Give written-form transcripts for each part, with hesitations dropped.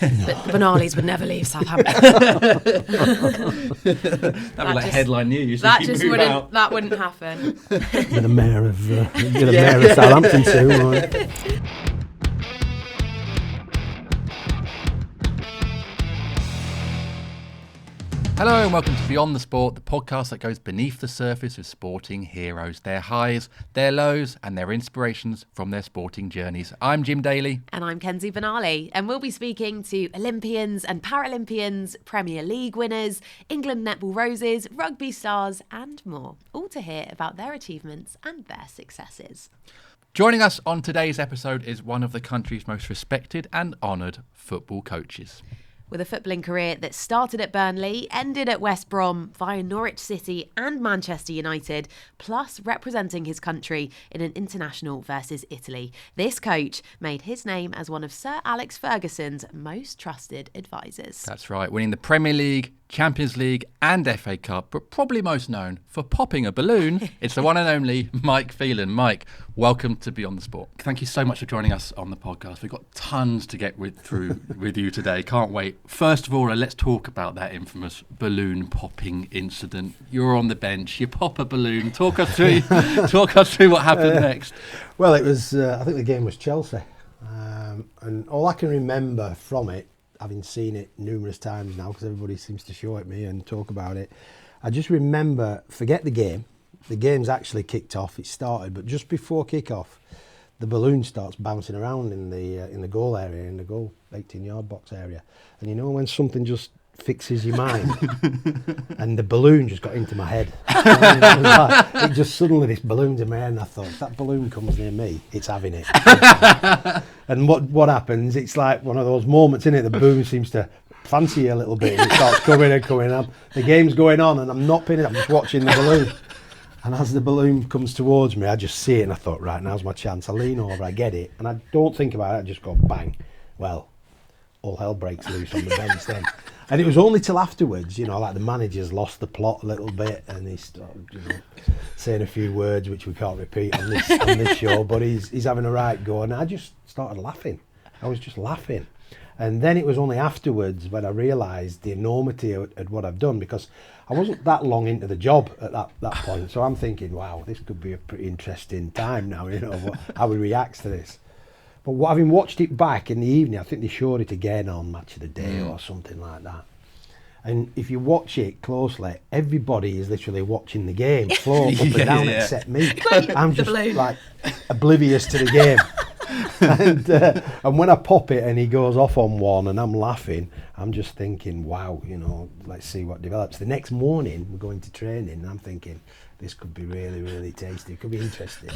But the Benali's would never leave Southampton. That'd be like headline news. That wouldn't happen. You're the mayor of Southampton too. Right? Hello and welcome to Beyond the Sport, the podcast that goes beneath the surface of sporting heroes, their highs, their lows and their inspirations from their sporting journeys. I'm Jim Daly. And I'm Kenzie Benali. And we'll be speaking to Olympians and Paralympians, Premier League winners, England Netball Roses, rugby stars and more. All to hear about their achievements and their successes. Joining us on today's episode is one of the country's most respected and honoured football coaches. With a footballing career that started at Burnley, ended at West Brom, via Norwich City and Manchester United, plus representing his country in an international versus Italy, this coach made his name as one of Sir Alex Ferguson's most trusted advisors. That's right, winning the Premier League, Champions League and FA Cup, but probably most known for popping a balloon. It's the one and only Mike Phelan. Mike, welcome to Beyond the Sport. Thank you so much for joining us on the podcast. We've got tons to get through with you today. Can't wait. First of all, let's talk about that infamous balloon popping incident. You're on the bench, you pop a balloon. Talk us through what happened next. Well, it was, I think the game was Chelsea. And all I can remember from it, having seen it numerous times now, because everybody seems to show it me and talk about it, I just remember, forget the game. The game's actually kicked off, it started, but just before kick-off, the balloon starts bouncing around in the goal area, in the goal 18-yard box area. And you know when something just fixes your mind? And the balloon just got into my head. It just suddenly, this balloon's in my head, and I thought, if that balloon comes near me, it's having it. And what happens, it's like one of those moments, innit? The balloon seems to fancy you a little bit, and it starts coming and coming up. The game's going on, and I'm not pinning it, I'm just watching the balloon. And as the balloon comes towards me, I just see it, and I thought, right, now's my chance. I lean over, I get it, and I don't think about it, I just go bang. Well, all hell breaks loose on the bench then. And it was only till afterwards, like the manager's lost the plot a little bit, and he started saying a few words which we can't repeat on this show, but he's having a right go, and I just started laughing. I was just laughing. And then it was only afterwards when I realised the enormity of what I've done, because I wasn't that long into the job at that point. So I'm thinking, wow, this could be a pretty interesting time now, how he reacts to this. But having watched it back in the evening, I think they showed it again on Match of the Day or something like that. And if you watch it closely, everybody is literally watching the game flow up and down except me. I'm just like oblivious to the game. And when I pop it and he goes off on one and I'm laughing, I'm just thinking, wow, let's see what develops. The next morning we're going to training and I'm thinking, this could be really, really tasty, it could be interesting.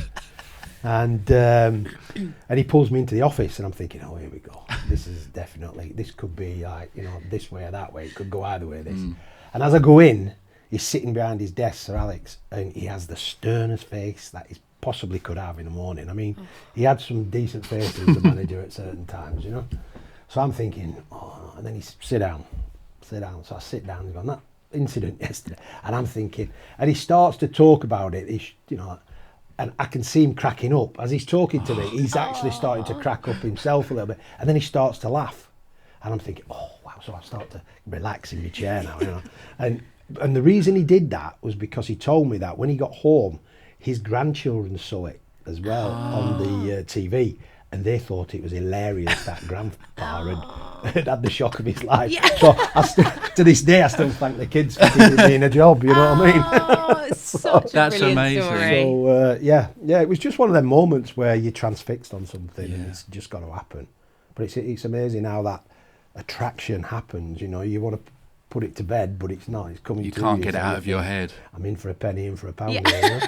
And he pulls me into the office and I'm thinking, oh, here we go. This could be like, this way or that way. It could go either way, this. And as I go in, he's sitting behind his desk, Sir Alex, and he has the sternest face that he possibly could have in the morning. I mean, he had some decent faces, the manager, at certain times, So I'm thinking, oh, and then he's sit down. So I sit down and go, that incident yesterday. And I'm thinking, and he starts to talk about it, and I can see him cracking up. As he's talking to me, he's actually starting to crack up himself a little bit. And then he starts to laugh. And I'm thinking, oh, wow. So I start to relax in my chair now, And the reason he did that was because he told me that when he got home, his grandchildren saw it as well on the TV. And they thought it was hilarious that grandpa had the shock of his life. Yeah. So to this day, I still thank the kids for giving me a job, you know what I mean? Oh, it's such that's a amazing. Story. So, yeah, it was just one of them moments where you're transfixed on something and it's just got to happen. But it's amazing how that attraction happens, you want to put it to bed, but it's not. It's coming. You can't get it out of your head. I'm in for a penny, in for a pound. Yeah.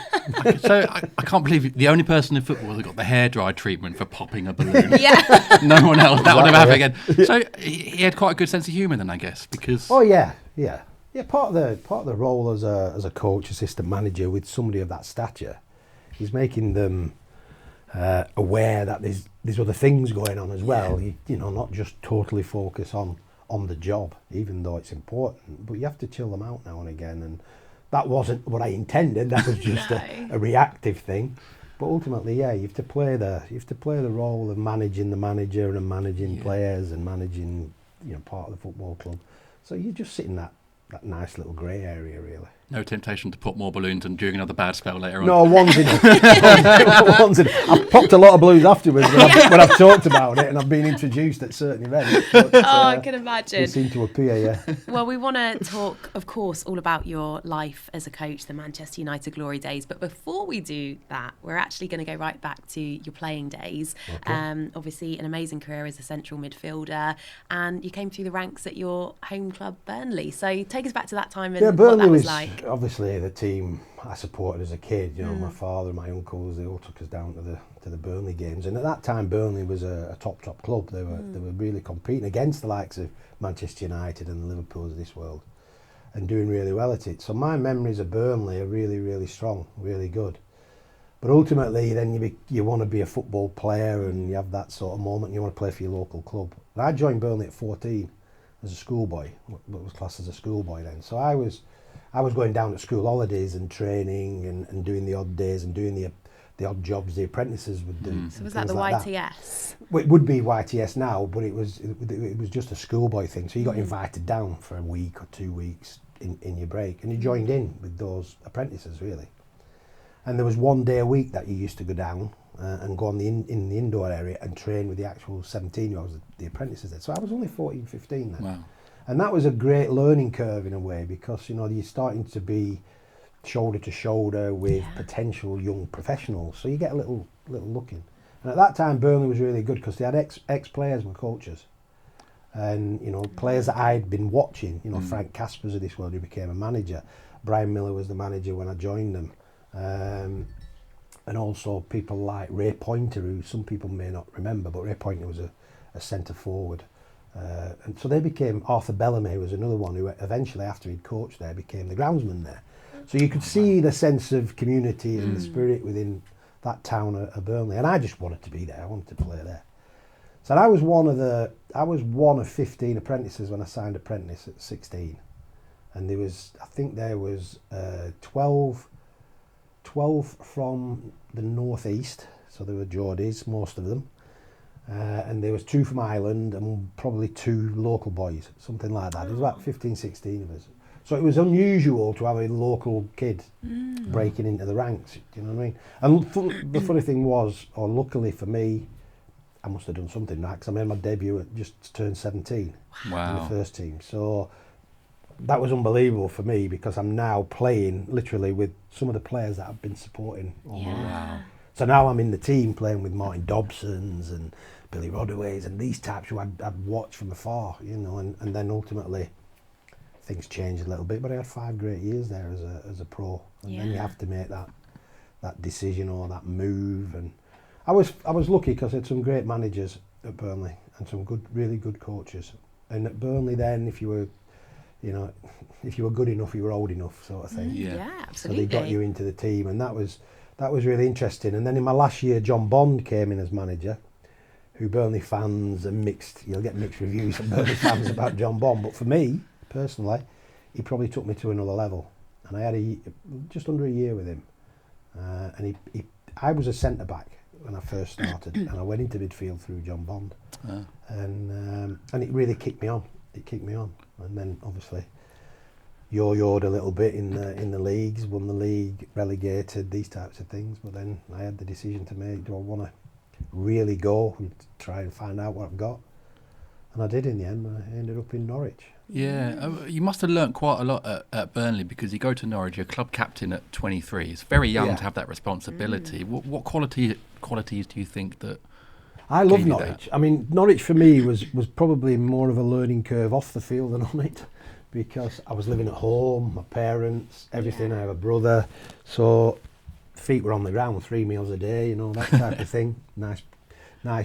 So I can't believe the only person in football that got the hairdryer treatment for popping a balloon. Yeah. No one else. That would never happen again. So he had quite a good sense of humour then, I guess, because. Oh yeah. Part of the role as a coach, assistant manager with somebody of that stature, is making them aware that there's other things going on as well. Not just totally focus on the job, even though it's important, but you have to chill them out now and again, and that wasn't what I intended. That was just a reactive thing. But ultimately, you have to play the role of managing the manager and managing players and managing part of the football club. So you just sit in that nice little grey area, really. No temptation to put more balloons and during another bad spell later on. No, one's enough. One's enough. I've popped a lot of balloons afterwards when I've talked about it and I've been introduced at certain events. But, I can imagine. They seem to appear, yeah. Well, we want to talk, of course, all about your life as a coach, the Manchester United glory days. But before we do that, we're actually going to go right back to your playing days. Okay. Obviously, an amazing career as a central midfielder, and you came through the ranks at your home club, Burnley. So take us back to that time and what that was like. Obviously the team I supported as a kid. My father and my uncles, they all took us down to the Burnley games, and at that time Burnley was a top club. They were really competing against the likes of Manchester United and the Liverpools of this world, and doing really well at it. So my memories of Burnley are really, really strong, really good. But ultimately then you want to be a football player, and you have that sort of moment, and you want to play for your local club. And I joined Burnley at 14 as a schoolboy, what was classed as a schoolboy then. So I was going down at school holidays and training and doing the odd days and doing the odd jobs the apprentices would do. So was that the YTS? Well, it would be YTS now, but it was just a schoolboy thing. So you got invited down for a week or 2 weeks in your break, and you joined in with those apprentices, really. And there was one day a week that you used to go down and go on in the indoor area and train with the actual 17-year-olds, the apprentices there. So I was only 14, 15 then. Wow. And that was a great learning curve in a way, because you're starting to be shoulder to shoulder with potential young professionals, so you get a little look in. And at that time Burnley was really good because they had ex-players were coaches, and players that I'd been watching, Frank Caspers of this world, who became a manager. Brian Miller was the manager when I joined them, and also people like Ray Pointer, who some people may not remember, but Ray Pointer was a centre forward. And so they became, Arthur Bellamy was another one who eventually, after he'd coached there, became the groundsman there. So you could see the sense of community and the spirit within that town of Burnley. And I just wanted to be there. I wanted to play there. So I was one of 15 apprentices when I signed apprentice at 16. And there was 12 from the northeast. So there were Geordies, most of them. And there was 2 from Ireland and probably 2 local boys, something like that. There was about 15, 16 of us. So it was unusual to have a local kid breaking into the ranks, you know what I mean? And the funny thing was, or luckily for me, I must have done something right, because I made my debut at just turned 17 in the first team. So that was unbelievable for me, because I'm now playing literally with some of the players that I've been supporting all my life. Wow. So now I'm in the team playing with Martin Dobsons and Billy Rodaways and these types who I'd watched from afar, and then ultimately things changed a little bit, but I had 5 great years there as a pro, and then you have to make that decision or that move. And I was lucky because I had some great managers at Burnley and some really good coaches. And at Burnley then, if you were good enough, you were old enough, sort of thing. Yeah, absolutely. So they got you into the team, and that was really interesting. And then in my last year, John Bond came in as manager, who Burnley fans you'll get mixed reviews from Burnley fans about John Bond. But for me, personally, he probably took me to another level. And I had just under a year with him. And I was a centre-back when I first started, and I went into midfield through John Bond. And it really kicked me on. And then, obviously, yo-yoed a little bit in the leagues, won the league, relegated, these types of things. But then I had the decision to make: do I want to really go and try and find out what I've got? And I did in the end. I ended up in Norwich. Yeah, you must have learnt quite a lot at Burnley, because you go to Norwich, you're club captain at 23. It's very young to have that responsibility. What qualities do you think that? I love Norwich. I mean, Norwich for me was probably more of a learning curve off the field than on it, because I was living at home, my parents, everything. I have a brother, so feet were on the ground, 3 meals a day, that type of thing. Nice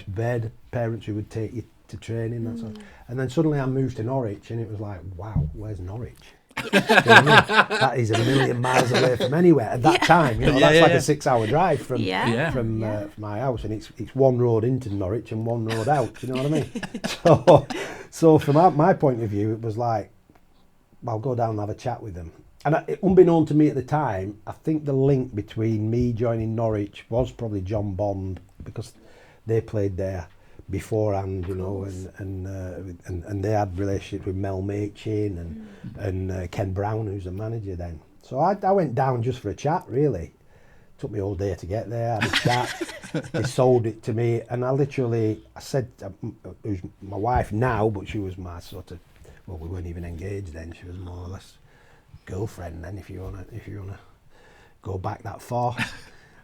bed, parents who would take you to training, that sort. And then suddenly I moved to Norwich, and it was like, wow, where's Norwich? You know what I mean? That is a million miles away from anywhere at that time. That's like a 6-hour drive from my house, and it's one road into Norwich and one road out. You know what I mean? So from my point of view, it was like, I'll go down and have a chat with them. And unbeknown to me at the time, I think the link between me joining Norwich was probably John Bond, because they played there. beforehand, you know, and they had relationship with Mel Machin and Ken Brown, who's the manager then. So I went down just for a chat, really. Took me all day to get there, had a chat. They sold it to me, and I said, who's my wife now, but she was my sort of, well, we weren't even engaged then. She was more or less girlfriend then, if you wanna go back that far.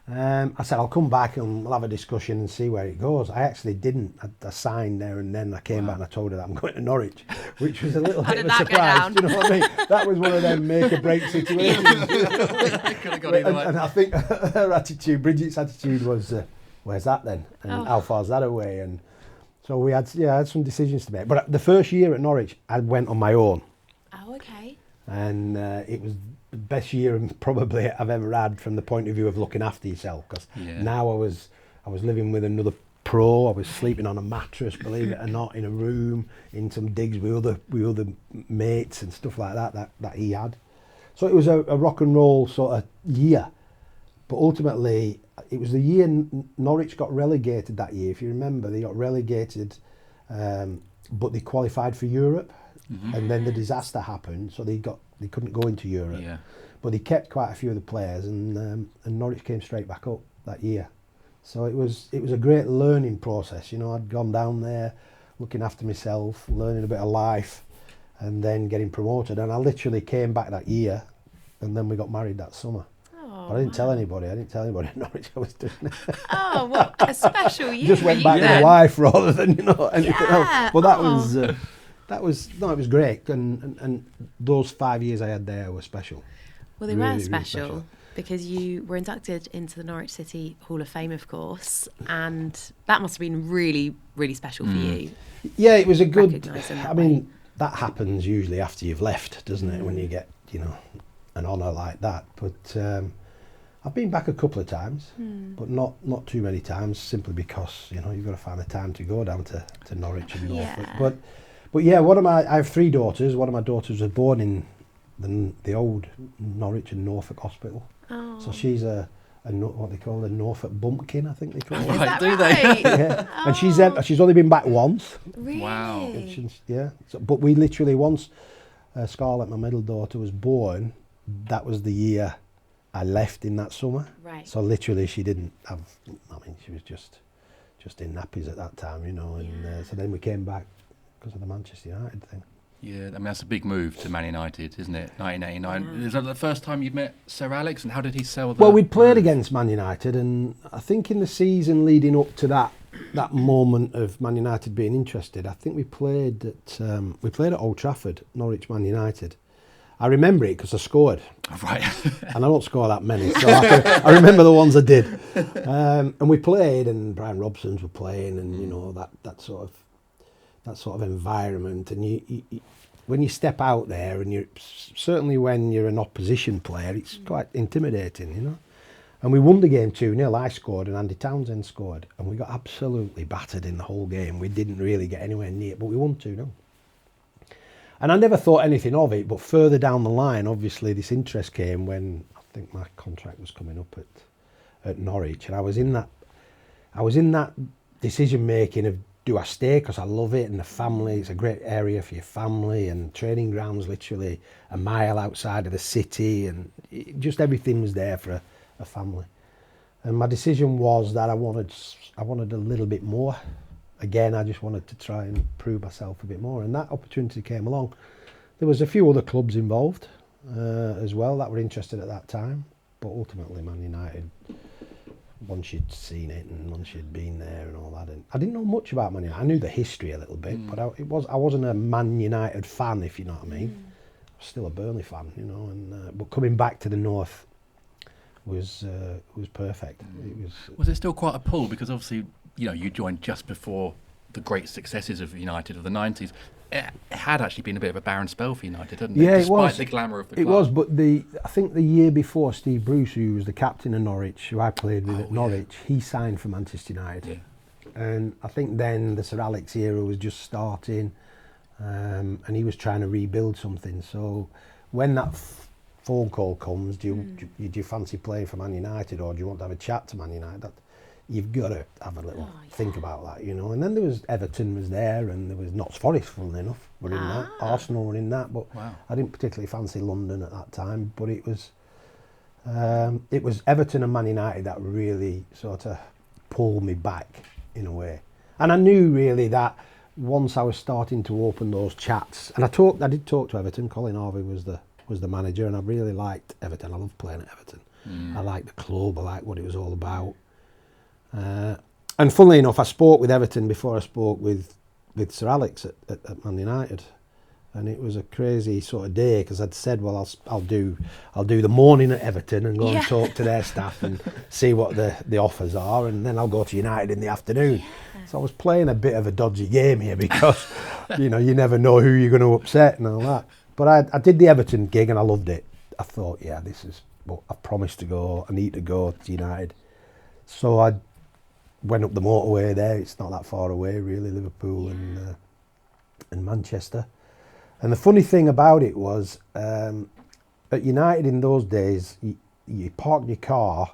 I said, I'll come back and we'll have a discussion and see where it goes. I actually didn't. I signed there and then I came back and I told her that I'm going to Norwich, which was a little bit of a surprise. You know what I mean? That was one of them make or break situations. And I think her attitude, Bridget's attitude was, where's that then? And how far's that away? And so we had some decisions to make. But the first year at Norwich, I went on my own. Oh, okay. And it was the best year probably I've ever had from the point of view of looking after yourself, because now I was living with another pro. I was sleeping on a mattress, believe it or not, in a room, in some digs with other mates and stuff like that he had. So it was a rock and roll sort of year. But ultimately, it was the year Norwich got relegated that year. If you remember, they got relegated, but they qualified for Europe. And then the disaster happened, so they couldn't go into Europe. Yeah. But they kept quite a few of the players, and Norwich came straight back up that year. So it was a great learning process. You know, I'd gone down there, looking after myself, learning a bit of life, and then getting promoted. And I literally came back that year, and then we got married that summer. But I didn't tell anybody. I didn't tell anybody in Norwich I was doing it. Oh, what a special year! Just went back to life rather than anything else. But that was it was great, and those 5 years I had there were special. Well, they were special because you were inducted into the Norwich City Hall of Fame, of course, and that must have been really, really special for you. Yeah, it was a good. I mean, that happens usually after you've left, doesn't it? When you get an honour like that. But I've been back a couple of times, but not too many times, simply because you've got to find the time to go down to Norwich and Norfolk. But yeah, I have 3 daughters. One of my daughters was born in the old Norwich and Norfolk Hospital. Oh. So she's what they call a Norfolk bumpkin, I think they call it. Right, do they? Yeah. Oh. And she's only been back once. Really? Wow. Yeah. So, but we literally once Scarlett, my middle daughter, was born, that was the year I left in that summer. Right. So literally she didn't have. I mean, she was just in nappies at that time, And so then we came back because of the Manchester United thing. Yeah, I mean, that's a big move to Man United, isn't it? 1989. Is that the first time you'd met Sir Alex, and how did he sell that? Well, we'd played against Man United, and I think in the season leading up to that moment of Man United being interested, I think we played at Old Trafford, Norwich Man United. I remember it because I scored. Right. And I don't score that many, so I remember the ones I did. And we played, and Brian Robson's were playing, and that sort of environment. And you when you step out there, and certainly when you're an opposition player, it's quite intimidating, And we won the game 2-0. I scored and Andy Townsend scored, and we got absolutely battered in the whole game. We didn't really get anywhere near it, but we won 2-0. And I never thought anything of it, but further down the line, obviously, this interest came when I think my contract was coming up at Norwich, and I was in that decision making of, do I stay because I love it and the family, it's a great area for your family, and training grounds literally a mile outside of the city, and just everything was there for a family. And my decision was that I wanted a little bit more. Again, I just wanted to try and prove myself a bit more, and that opportunity came along. There was a few other clubs involved as well that were interested at that time, but ultimately Man United, once you'd seen it and once you'd been there and all that, and I didn't know much about Man United. I knew the history a little bit, but I wasn't a Man United fan, if you know what I mean. I was still a Burnley fan, and but coming back to the north was perfect. Was it still quite a pull, because obviously you joined just before the great successes of United of the 90s. It had actually been a bit of a barren spell for United, hadn't it? Yeah, Despite it was. The glamour of the club. It was, but I think the year before, Steve Bruce, who was the captain of Norwich, who I played with at Norwich, he signed for Manchester United. Yeah. And I think then the Sir Alex era was just starting, and he was trying to rebuild something. So when that phone call comes, do you fancy playing for Man United, or do you want to have a chat to Man United? you've got to have a little think about that, you know. And then there was Everton was there, and there was Notts Forest, funnily enough, were in that. Arsenal were in that, but I didn't particularly fancy London at that time. But it was Everton and Man United that really sort of pulled me back in a way. And I knew really that once I was starting to open those chats, and I did talk to Everton. Colin Harvey was the manager, and I really liked Everton. I loved playing at Everton. I liked the club. I liked what it was all about. And funnily enough, I spoke with Everton before I spoke with Sir Alex at Man United, and it was a crazy sort of day because I'd said, well, I'll do the morning at Everton and go and talk to their staff and see what the offers are, and then I'll go to United in the afternoon. So I was playing a bit of a dodgy game here because you know, you never know who you're going to upset and all that. But I did the Everton gig and I loved it. I thought, yeah, this is what I promised to go. I need to go to United. So I went up the motorway there. It's not that far away, really, Liverpool and Manchester. And the funny thing about it was, at United in those days, you parked your car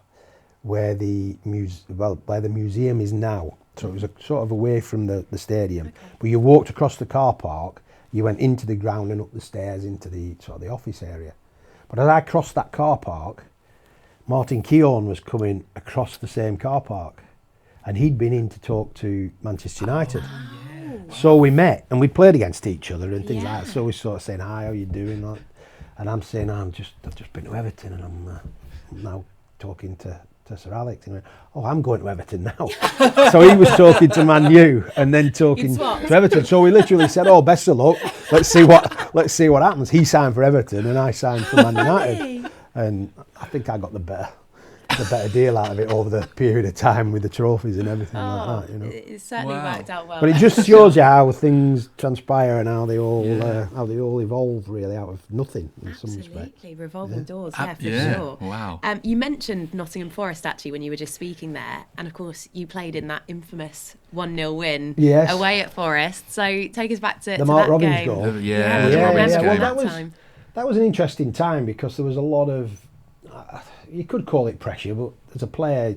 where the museum is now. So it was sort of away from the stadium. Okay. But you walked across the car park, you went into the ground and up the stairs into the sort of the office area. But as I crossed that car park, Martin Keown was coming across the same car park, and he'd been in to talk to Manchester United. Wow. So we met and we played against each other and things like that. So we sort of saying, hi, how you doing? And I'm saying, I've just been to Everton and I'm now talking to Sir Alex. And he went, oh, I'm going to Everton now. So he was talking to Man U and then talking to Everton. So we literally said, oh, best of luck. Let's see what happens. He signed for Everton and I signed for Man United. And I think I got the better deal out of it over the period of time with the trophies and everything like that, you know. It certainly worked out well. But it just shows you how things transpire and how they all evolve really out of nothing in some respect. Absolutely, revolving doors, for sure. Wow. You mentioned Nottingham Forest actually when you were just speaking there, and of course you played in that infamous 1-0 win away at Forest. So take us back to Mark that Robbins game. goal. That was an interesting time because there was a lot of you could call it pressure, but as a player,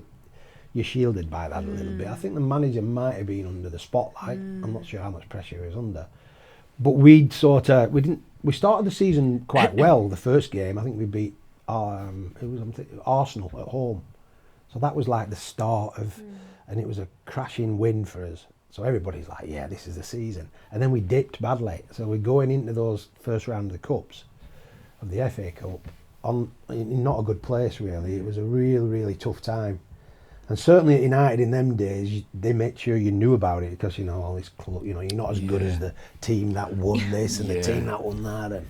you're shielded by that a little bit. I think the manager might have been under the spotlight. I'm not sure how much pressure he was under. But we started the season quite well. The first game, I think we beat Arsenal at home. So that was like the start of, and it was a crashing win for us. So everybody's like, yeah, this is the season. And then we dipped badly. So we're going into those first round of the Cups, of the FA Cup, in not a good place really. It was a really tough time, and certainly at United in them days they made sure you knew about it because, you know, all this club, you know, you're not as good as the team that won this and the team that won that. And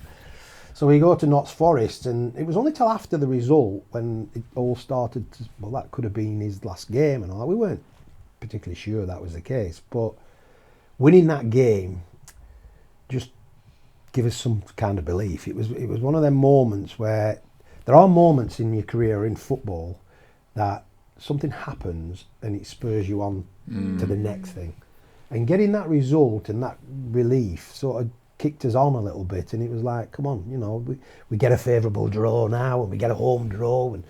so we go to Notts Forest, and it was only till after the result when it all started to, well, that could have been his last game and all that. We weren't particularly sure that was the case, but winning that game just give us some kind of belief. It was one of them moments where there are moments in your career in football that something happens and it spurs you on to the next thing. And getting that result and that relief sort of kicked us on a little bit, and it was like, come on, you know, we get a favourable draw now and we get a home draw, and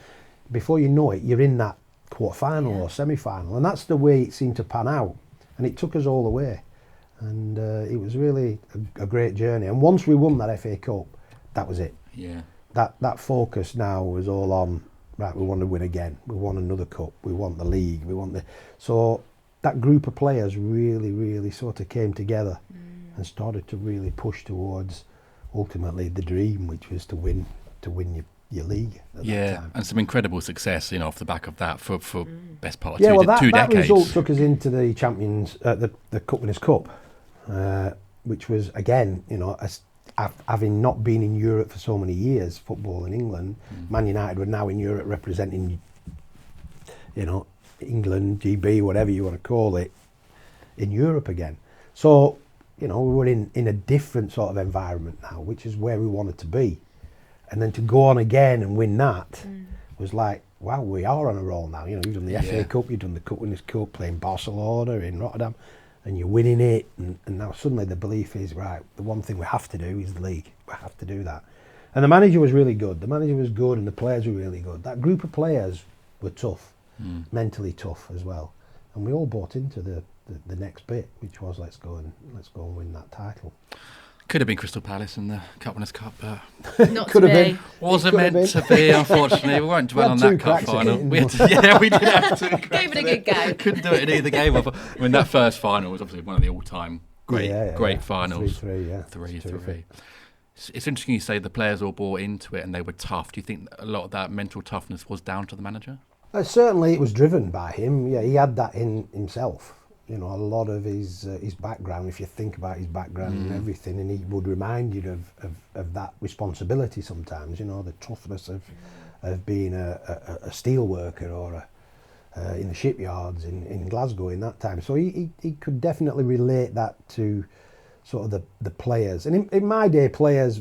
before you know it, you're in that quarter-final or semi-final, and that's the way it seemed to pan out, and it took us all the way. And it was really a great journey. And once we won that FA Cup, that was it. Yeah. That focus now was all on, right, we want to win again. We want another cup. We want the league. So that group of players really sort of came together and started to really push towards ultimately the dream, which was to win your league at that time. And some incredible success, you know, off the back of that for best part of two decades. That result took us into the Champions, the Cup Winners' Cup. Which was, again, you know, having not been in Europe for so many years, football in England, Man United were now in Europe representing, you know, England, GB, whatever you want to call it, in Europe again. So, you know, we were in a different sort of environment now, which is where we wanted to be. And then to go on again and win that was like, wow, we are on a roll now. You know, you've done the FA Cup, you've done the Cup Winners' Cup, playing Barcelona in Rotterdam, and you're winning it, and now suddenly the belief is, right, the one thing we have to do is the league. We have to do that. And the manager was really good. The manager was good and the players were really good. That group of players were tough. mentally tough as well. And we all bought into the next bit, which was let's go and win that title. Could have been Crystal Palace in the Cup Winners' Cup, but Not Could to have be. been. wasn't meant to be, unfortunately. We won't dwell on that cup final. We had to, we did have to. Gave it a good go. Couldn't do it in either game. I mean, that first final was obviously one of the all-time great finals. 3-3, yeah. 3-3. It's interesting you say the players all bought into it and they were tough. Do you think a lot of that mental toughness was down to the manager? Certainly, it was driven by him. Yeah, he had that in himself. You know, a lot of his background, if you think about his background and everything, and he would remind you of that responsibility sometimes, you know, the toughness of being a steel worker or in the shipyards in Glasgow in that time. So he could definitely relate that to sort of the players. And in my day, players,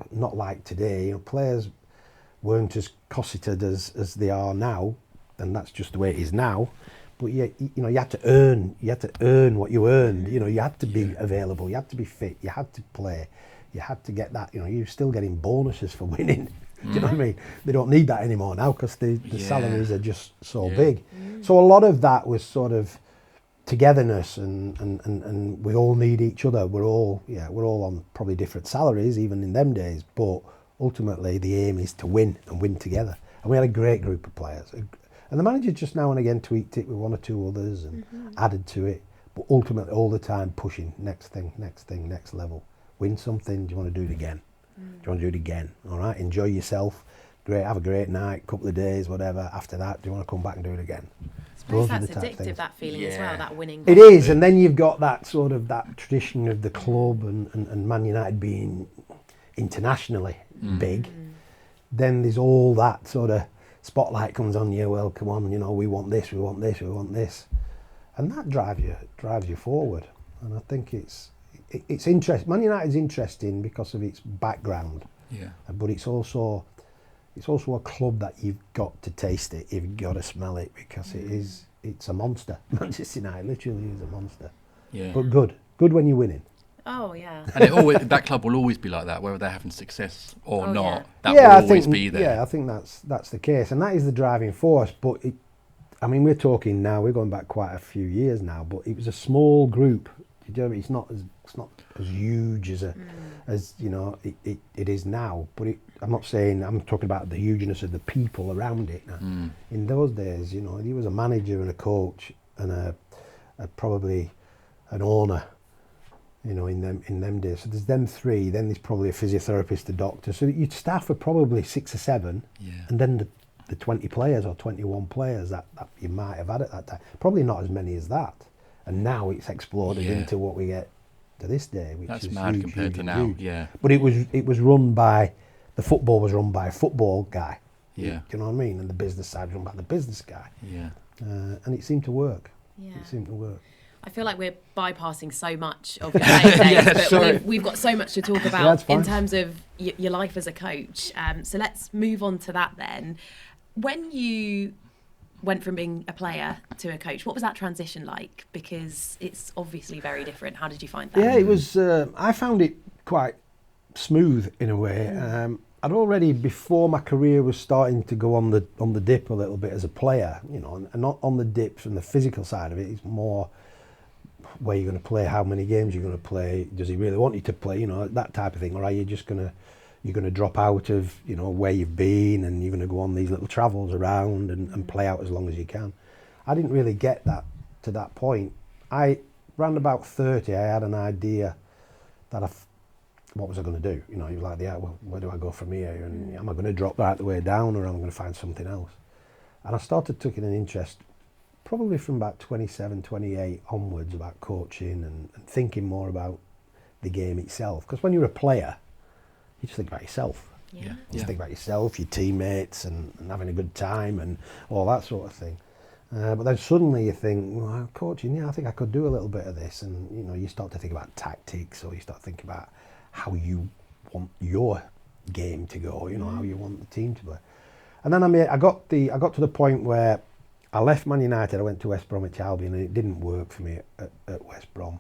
not like today, you know, players weren't as cosseted as they are now, and that's just the way it is now. But you know, you had to earn what you earned. You know, you had to be available, you had to be fit, you had to play, you had to get that. You know, you're still getting bonuses for winning. Do you know what I mean? They don't need that anymore now because the salaries are just so big. So a lot of that was sort of togetherness, and we all need each other. We're all on probably different salaries even in them days, but ultimately the aim is to win and win together. And we had a great group of players. And the manager just now and again tweaked it with one or two others and added to it, but ultimately all the time pushing next thing, next level. Win something, do you want to do it again? Do you want to do it again? All right, enjoy yourself, great, have a great night, couple of days, whatever. After that, do you want to come back and do it again? I suppose that's addictive, that feeling as well, that winning. It is, and then you've got that sort of that tradition of the club and Man United being internationally big. Then there's all that sort of spotlight comes on you. Well, come on, you know, we want this, we want this, we want this, and that drives you forward. And I think it's interesting. Man United's interesting because of its background. Yeah. But it's also a club that you've got to taste it, you've got to smell it, because it's a monster. Manchester United literally is a monster. Yeah. But good when you're winning. Oh yeah. And that club will always be like that, whether they're having success or not. Yeah. That will always be there. Yeah, I think that's the case, and that is the driving force. But we're talking now. We're going back quite a few years now, but it was a small group. You know, it's not as huge as you know it is now. But I'm not saying, I'm talking about the hugeness of the people around it now. In those days, you know, he was a manager and a coach and a probably an owner. You know, in them days. So there's them three, then there's probably a physiotherapist, a doctor. So your staff are probably 6 or 7, and then the 20 players or 21 players that you might have had at that time. Probably not as many as that. And now it's exploded into what we get to this day, which that's is mad huge, compared huge, to now. huge. Yeah. But it was run by, the football was run by a football guy. Yeah. Do you know what I mean? And the business side was run by the business guy. Yeah. And it seemed to work. Yeah. It seemed to work. I feel like we're bypassing so much of your playing days, but we've got so much to talk about in terms of your life as a coach. So let's move on to that then. When you went from being a player to a coach, what was that transition like? Because it's obviously very different. How did you find that? Yeah, it was. I found it quite smooth in a way. I'd already, before my career was starting to go on the dip a little bit as a player, you know, and not on the dip from the physical side of it. It's more where you're going to play, how many games you're going to play, does he really want you to play, you know, that type of thing, or are you just you're going to drop out of, you know, where you've been, and you're going to go on these little travels around and play out as long as you can. I didn't really get that to that point. Round about 30, I had an idea that what was I going to do? You know, you were like, well, where do I go from here? And am I going to drop right the way down, or am I going to find something else? And I started taking an interest probably from about 27, 28 onwards about coaching and thinking more about the game itself. Because when you're a player, you just think about yourself. You just think about yourself, your teammates, and having a good time and all that sort of thing. But then suddenly you think, well, coaching, I think I could do a little bit of this. And, you know, you start to think about tactics, or you start thinking about how you want your game to go, you know, how you want the team to play. And then I got to the point where I left Man United, I went to West Bromwich Albion, and it didn't work for me at West Brom.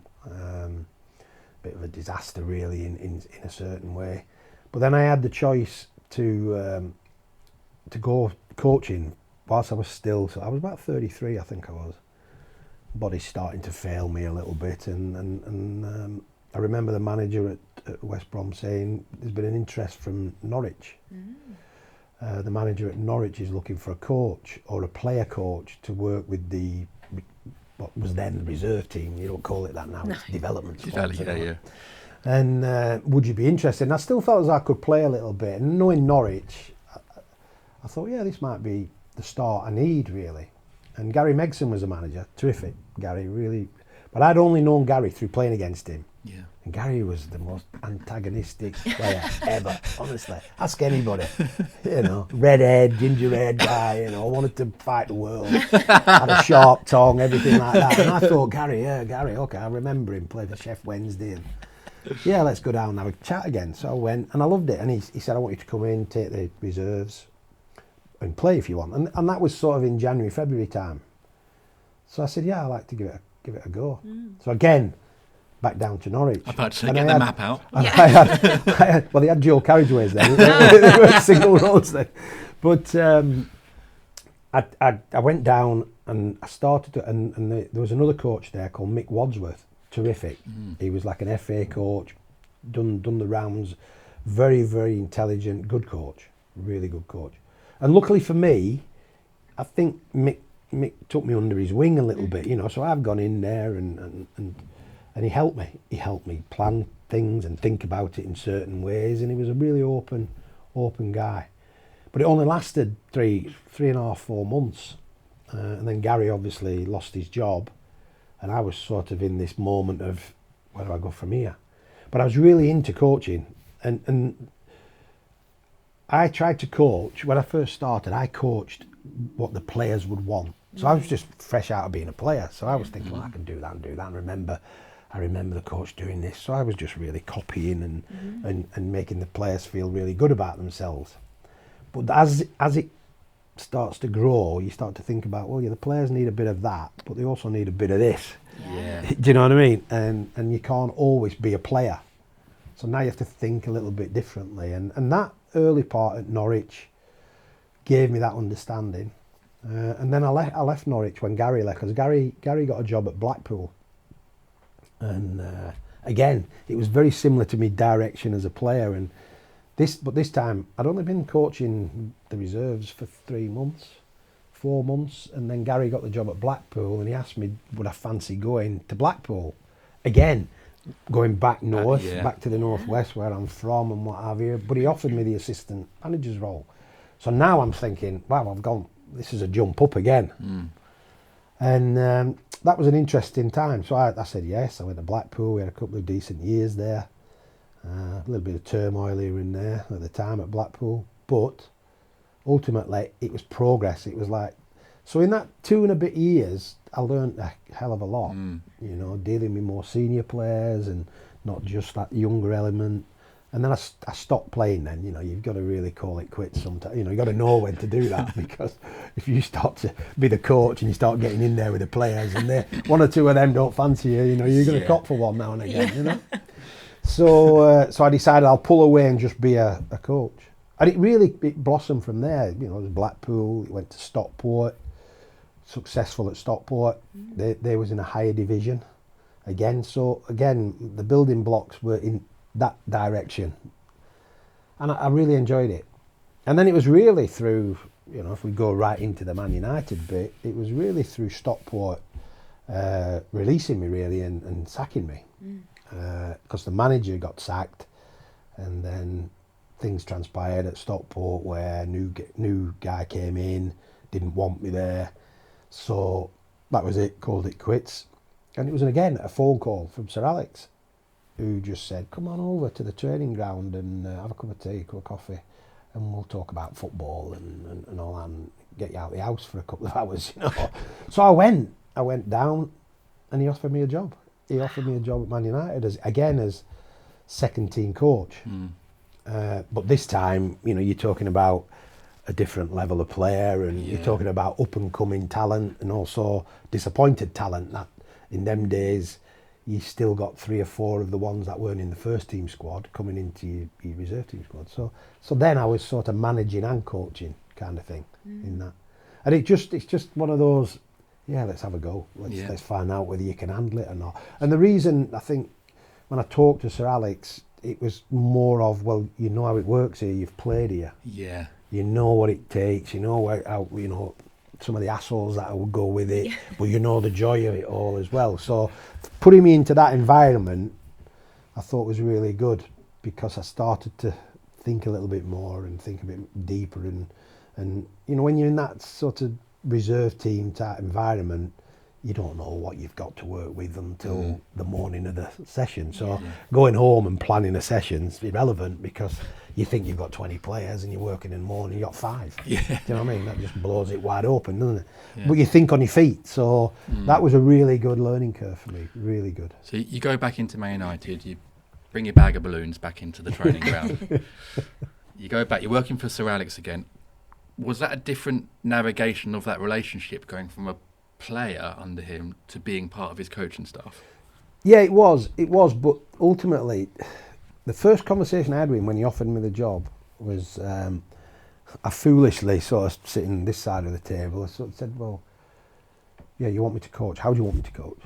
Bit of a disaster, really, in a certain way. But then I had the choice to go coaching whilst I was still, so I was about 33, I think I was. Body's starting to fail me a little bit, and I remember the manager at West Brom saying there's been an interest from Norwich. The manager at Norwich is looking for a coach or a player coach to work with what was then the reserve team. You don't call it that now, it's development squads. Yeah. And would you be interested? And I still felt as I could play a little bit. And knowing Norwich, I thought, yeah, this might be the start I need, really. And Gary Megson was a manager, terrific, Gary, really. But I'd only known Gary through playing against him. Yeah. And Gary was the most antagonistic player ever, honestly. Ask anybody. You know, redhead, ginger-haired guy, you know, wanted to fight the world. Had a sharp tongue, everything like that. And I thought, Gary, okay, I remember him, played for Chef Wednesday. And yeah, let's go down and have a chat again. So I went, and I loved it. And he said, I want you to come in, take the reserves, and play if you want. And that was sort of in January, February time. So I said, yeah, I'd like to give it a go. So again, back down to Norwich. I'm about to get the map out. Well, they had dual carriageways then. They were single roads then. But I went down and I started, and there was another coach there called Mick Wadsworth, terrific. He was like an FA coach, done the rounds, very, very intelligent, good coach, really good coach. And luckily for me, I think Mick took me under his wing a little bit, you know, so I've gone in there and he helped me. He helped me plan things and think about it in certain ways, and he was a really open guy. But it only lasted three and a half, 4 months. And then Gary obviously lost his job, and I was sort of in this moment of, where do I go from here? But I was really into coaching, and I tried to coach. When I first started, I coached what the players would want. So I was just fresh out of being a player. So I was thinking, well, I can do that and do that. And I remember the coach doing this. So I was just really copying and making the players feel really good about themselves. But as it starts to grow, you start to think about, well, yeah, the players need a bit of that, but they also need a bit of this. Yeah. Do you know what I mean? And you can't always be a player. So now you have to think a little bit differently. And that early part at Norwich gave me that understanding. And then I left Norwich when Gary left, because Gary got a job at Blackpool. And again, it was very similar to me direction as a player. And but this time, I'd only been coaching the reserves for 3 months, 4 months. And then Gary got the job at Blackpool, and he asked me, would I fancy going to Blackpool? Again, going back north, back to the northwest where I'm from and what have you. But he offered me the assistant manager's role. So now I'm thinking, wow, this is a jump up again. And that was an interesting time. So I said yes. I went to Blackpool. We had a couple of decent years there. A little bit of turmoil here and there at the time at Blackpool. But ultimately, it was progress. It was like, so in that 2 and a bit years, I learned a hell of a lot, you know, dealing with more senior players and not just that younger element. And then I stopped playing then, you know, you've got to really call it quits sometimes. You know, you've got to know when to do that, because if you start to be the coach and you start getting in there with the players and one or two of them don't fancy you, you know, you're going to cop for one now and again, you know. So I decided I'll pull away and just be a coach. And it blossomed from there. You know, it was Blackpool, it went to Stockport, successful at Stockport. They was in a higher division again. So again, the building blocks were in that direction. And I really enjoyed it. And then it was really through, you know, if we go right into the Man United bit, it was really through Stockport releasing me really and sacking me. Because the manager got sacked, and then things transpired at Stockport where a new guy came in, didn't want me there. So that was it, called it quits. And it was again a phone call from Sir Alex, who just said, come on over to the training ground and have a cup of tea, a cup of coffee, and we'll talk about football and all that, and get you out of the house for a couple of hours, you know. So I went down, and he offered me a job. He offered me a job at Man United as second team coach. But this time, you know, you're talking about a different level of player, and you're talking about up and coming talent, and also disappointed talent. That in them days, you still got 3 or 4 of the ones that weren't in the first team squad coming into your reserve team squad. So then I was sort of managing and coaching kind of thing in that. And it's just one of those, let's have a go. Let's find out whether you can handle it or not. And the reason, I think, when I talked to Sir Alex, it was more of, well, you know how it works here, you've played here. Yeah. You know what it takes, you know how some of the assholes that would go with it, but you know the joy of it all as well. So putting me into that environment, I thought was really good, because I started to think a little bit more and think a bit deeper. And when you're in that sort of reserve team type environment, you don't know what you've got to work with until the morning of the session. So going home and planning a session's irrelevant, because you think you've got 20 players and you're working in the morning, you've got 5. Yeah. Do you know what I mean? That just blows it wide open, doesn't it? Yeah. But you think on your feet. So that was a really good learning curve for me, really good. So you go back into Man United, you bring your bag of balloons back into the training ground. You go back, you're working for Sir Alex again. Was that a different navigation of that relationship, going from a player under him to being part of his coaching staff? Yeah, it was, but ultimately, the first conversation I had with him when he offered me the job was, I foolishly sort of sitting this side of the table, I sort of said, well, yeah, you want me to coach? How do you want me to coach?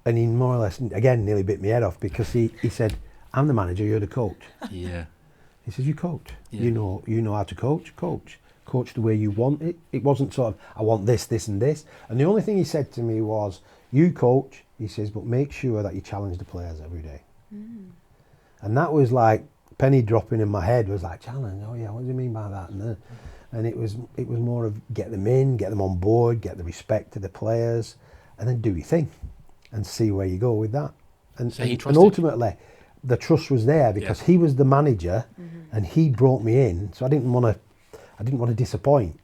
And he more or less, again, nearly bit my head off, because he said, I'm the manager, you're the coach. Yeah. He says, you coach. Yeah. You know how to coach. Coach the way you want it. It wasn't sort of, I want this, this and this. And the only thing he said to me was, you coach, he says, but make sure that you challenge the players every day. And that was like penny dropping in my head, was like, challenge, oh yeah, what do you mean by that? And it was more of get them in, get them on board, get the respect to the players, and then do your thing and see where you go with that. And, so he and ultimately, the trust was there, because he was the manager and he brought me in, so I didn't want to disappoint.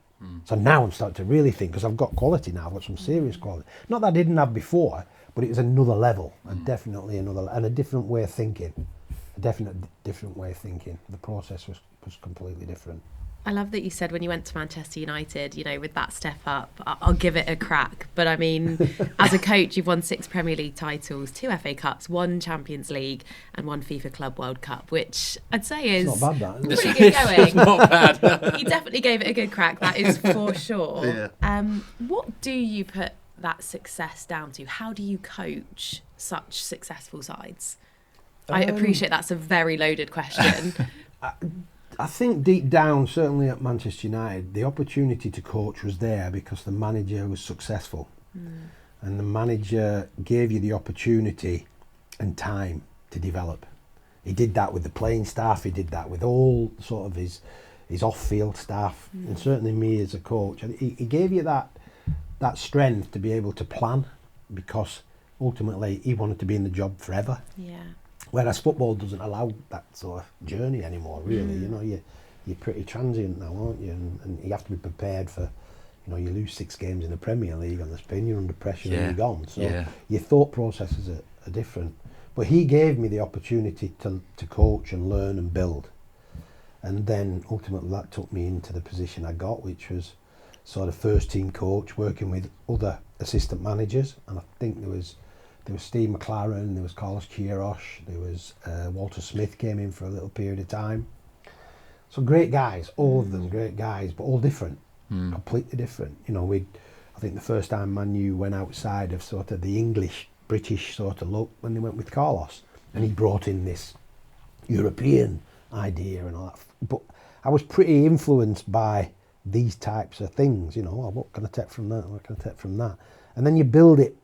So now I'm starting to really think, because I've got quality now, I've got some serious quality. Not that I didn't have before, but it was another level, definitely another, and a different way of thinking. A definite different way of thinking. The process was completely different. I love that you said when you went to Manchester United, with that step up, I'll give it a crack. But I mean, as a coach, you've won 6 Premier League titles, 2 FA Cups, 1 Champions League and 1 FIFA Club World Cup, which I'd say is it's not bad, that, is it? pretty good going. It's not bad. You definitely gave it a good crack, that is for sure. Yeah. What do you put that success down to? How do you coach such successful sides? I appreciate that's a very loaded question. I think deep down, certainly at Manchester United, the opportunity to coach was there because the manager was successful. And the manager gave you the opportunity and time to develop. He did that with the playing staff, he did that with all sort of his off-field staff, and certainly me as a coach. And he gave you that strength to be able to plan, because ultimately he wanted to be in the job forever. Yeah. Whereas football doesn't allow that sort of journey anymore, really. You're pretty transient now, aren't you? And you have to be prepared for, you lose 6 games in the Premier League on the spin, you're under pressure and you're gone. So your thought processes are different. But he gave me the opportunity to coach and learn and build. And then ultimately that took me into the position I got, which was sort of first team coach, working with other assistant managers. And I think there was Steve McLaren, there was Carlos Queiroz, there was Walter Smith came in for a little period of time. So great guys, all of them great guys, but all different, completely different. I think the first time Man U went outside of sort of the English, British sort of look when they went with Carlos, and he brought in this European idea and all that. But I was pretty influenced by these types of things, what can I take from that, what can I take from that? And then you build it,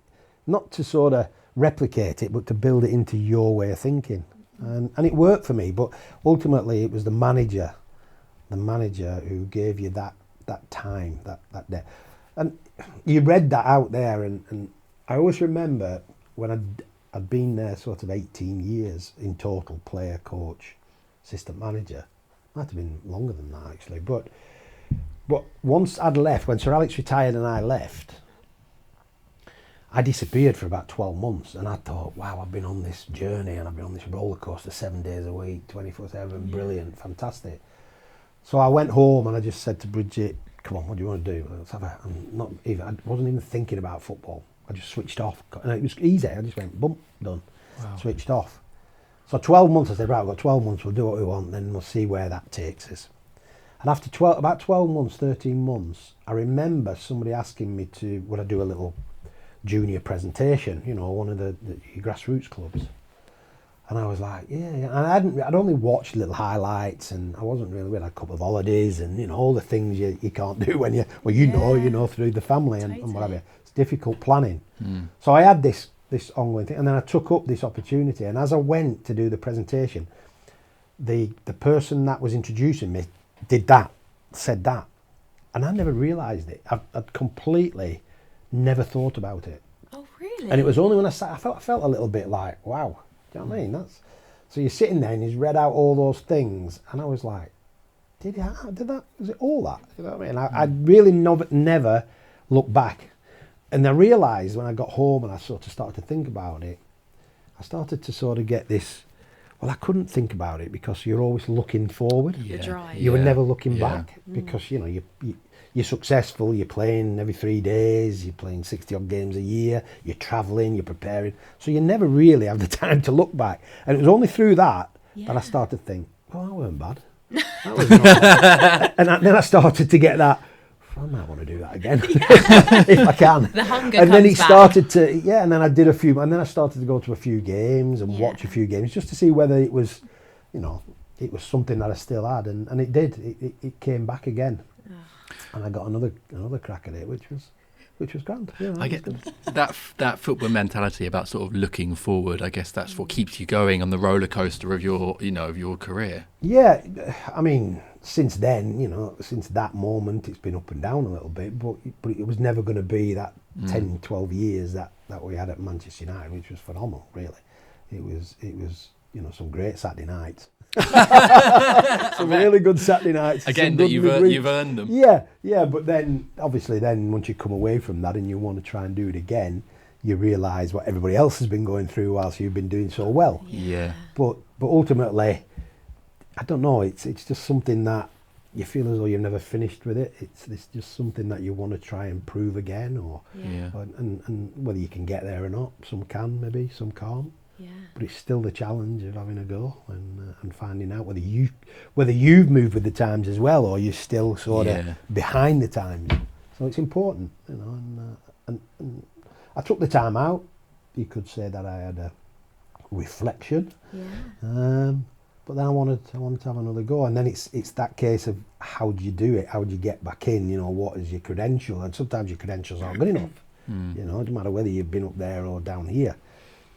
not to sort of replicate it, but to build it into your way of thinking. And it worked for me, but ultimately it was the manager who gave you that time, that day. And you read that out there, and I always remember when I'd been there sort of 18 years in total, player, coach, assistant manager. Might have been longer than that actually, but once I'd left, when Sir Alex retired and I left, I disappeared for about 12 months, and I thought, wow, I've been on this journey and I've been on this roller coaster 7 days a week, 24/7, brilliant, fantastic. So I went home and I just said to Bridget, come on, what do you want to do? Let's have I wasn't even thinking about football. I just switched off, and it was easy. I just went, boom, done, switched off. So 12 months, I said, right, I've got 12 months, we'll do what we want, then we'll see where that takes us. And after about 12 months, 13 months, I remember somebody asking me would I do a little junior presentation, one of the grassroots clubs. And I was like, yeah. And I'd only watched little highlights, and I wasn't really, we had a couple of holidays and, all the things you can't do when you know, through the family and whatever. It's difficult planning. So I had this ongoing thing, and then I took up this opportunity. And as I went to do the presentation, the person that was introducing me said that. And I never realised it. I'd completely never thought about it. Oh, really? And it was only when I felt a little bit like, wow. Do you know what I mean? So you're sitting there and he's read out all those things, and I was like, did that? Was it all that? You know what I mean? I really never looked back. And I realised when I got home and I sort of started to think about it, I started to sort of get this, well, I couldn't think about it because you're always looking forward. The drive. You were never looking back because, you're successful, you're playing every 3 days, you're playing 60 odd games a year, you're travelling, you're preparing. So you never really have the time to look back. And it was only through that I started to think, well, that wasn't bad. That was not bad. And then I started to get that, I might want to do that again if I can. The hunger and comes then it back. started to, and then I did and then I started to go to a few games and watch a few games just to see whether it was, it was something that I still had. And it did. It came back again. And I got another crack at it, which was grand. I get that football mentality about sort of looking forward. I guess that's what keeps you going on the roller coaster of your career. Yeah, I mean, since then, since that moment, it's been up and down a little bit, but it was never going to be that 10, 12 years that we had at Manchester United, which was phenomenal. Really, it was some great Saturday nights. Some really good Saturday nights. Again, that you've earned them. Yeah, but then obviously once you come away from that and you want to try and do it again, you realise what everybody else has been going through whilst you've been doing so well. Yeah. But ultimately, I don't know. It's just something that you feel as though you've never finished with it. It's just something that you want to try and prove again, and whether you can get there or not. Some can, maybe some can't. Yeah. But it's still the challenge of having a go and finding out whether you've moved with the times as well, or you're still sort of behind the times. So it's important, and I took the time out. You could say that I had a reflection. Yeah. But then I wanted to have another go, and then it's that case of how do you do it? How do you get back in? What is your credential? And sometimes your credentials aren't good enough. It doesn't matter whether you've been up there or down here.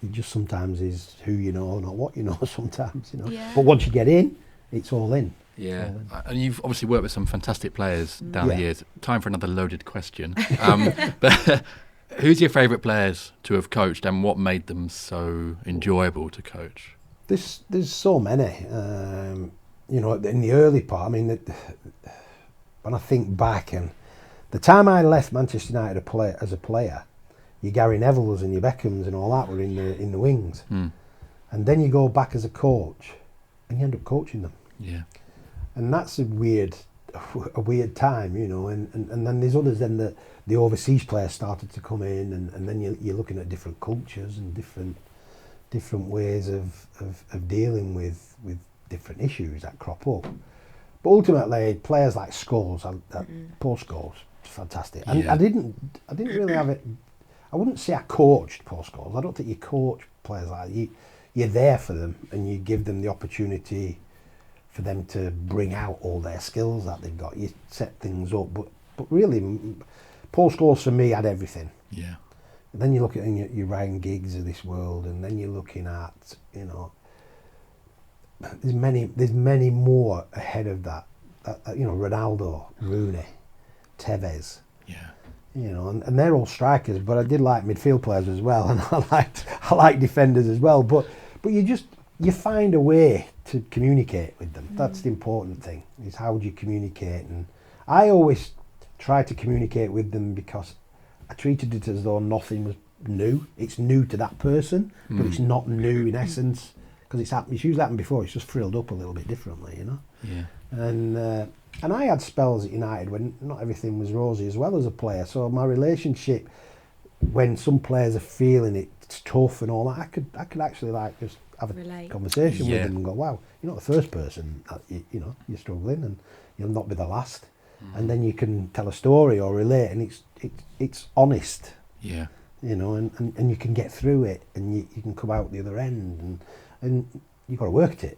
It just sometimes is who you know, not what you know. Sometimes, Yeah. But once you get in, it's all in. Yeah, and you've obviously worked with some fantastic players down the years. Time for another loaded question. But who's your favourite players to have coached, and what made them so enjoyable to coach? There's so many. In the early part, I mean, when I think back, and the time I left Manchester United as a player, your Gary Nevilles and your Beckhams and all that were in the wings, and then you go back as a coach, and you end up coaching them. Yeah, and that's a weird time, And then there's others. Then the overseas players started to come in, and then you're looking at different cultures and different ways of dealing with different issues that crop up. But ultimately, players like Scholes, Paul Scholes, fantastic. And I didn't really have it. I wouldn't say I coached Paul Scholes. I don't think you coach players like that. You're there for them, and you give them the opportunity for them to bring out all their skills that they've got. You set things up, but really, Paul Scholes for me had everything. Yeah. And then you look at your Ryan Giggs of this world, and then you're looking at, there's many more ahead of that. Ronaldo, Rooney, Tevez. Yeah. And they're all strikers, but I did like midfield players as well, and I like defenders as well. But you find a way to communicate with them. That's the important thing, is how do you communicate. And I always try to communicate with them because I treated it as though nothing was new. It's new to that person, but it's not new in essence, because it's usually happened before. It's just frilled up a little bit differently, Yeah. And I had spells at United when not everything was rosy as well as a player. So my relationship, when some players are feeling it's tough and all that, I could actually have a Relate. conversation with Yeah. them and go, wow, you're not the first person that you're struggling, and you'll not be the last. And then you can tell a story or relate, and it's honest, Yeah. and you can get through it, and you can come out the other end, and you've got to work at it.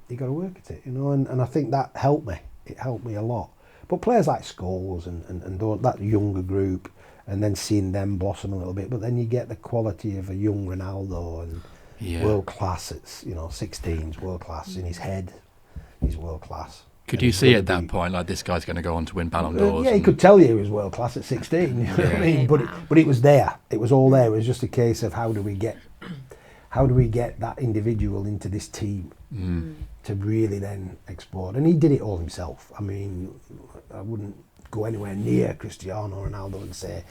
And I think that helped me. It helped me a lot. But players like Scholes and that younger group, and then seeing them blossom a little bit, but then you get the quality of a young Ronaldo and world class. It's 16's world class in his head. He's world class. Could And you he's see gonna at that be- point, like, this guy's going to go on to win Ballon d'Ors? Yeah, he could tell you he was world class at 16. You know what I mean? Wow. But it was there. It was all there. It was just a case of how do we get that individual into this team to really then explore. And he did it all himself. I mean, I wouldn't go anywhere near Cristiano Ronaldo and say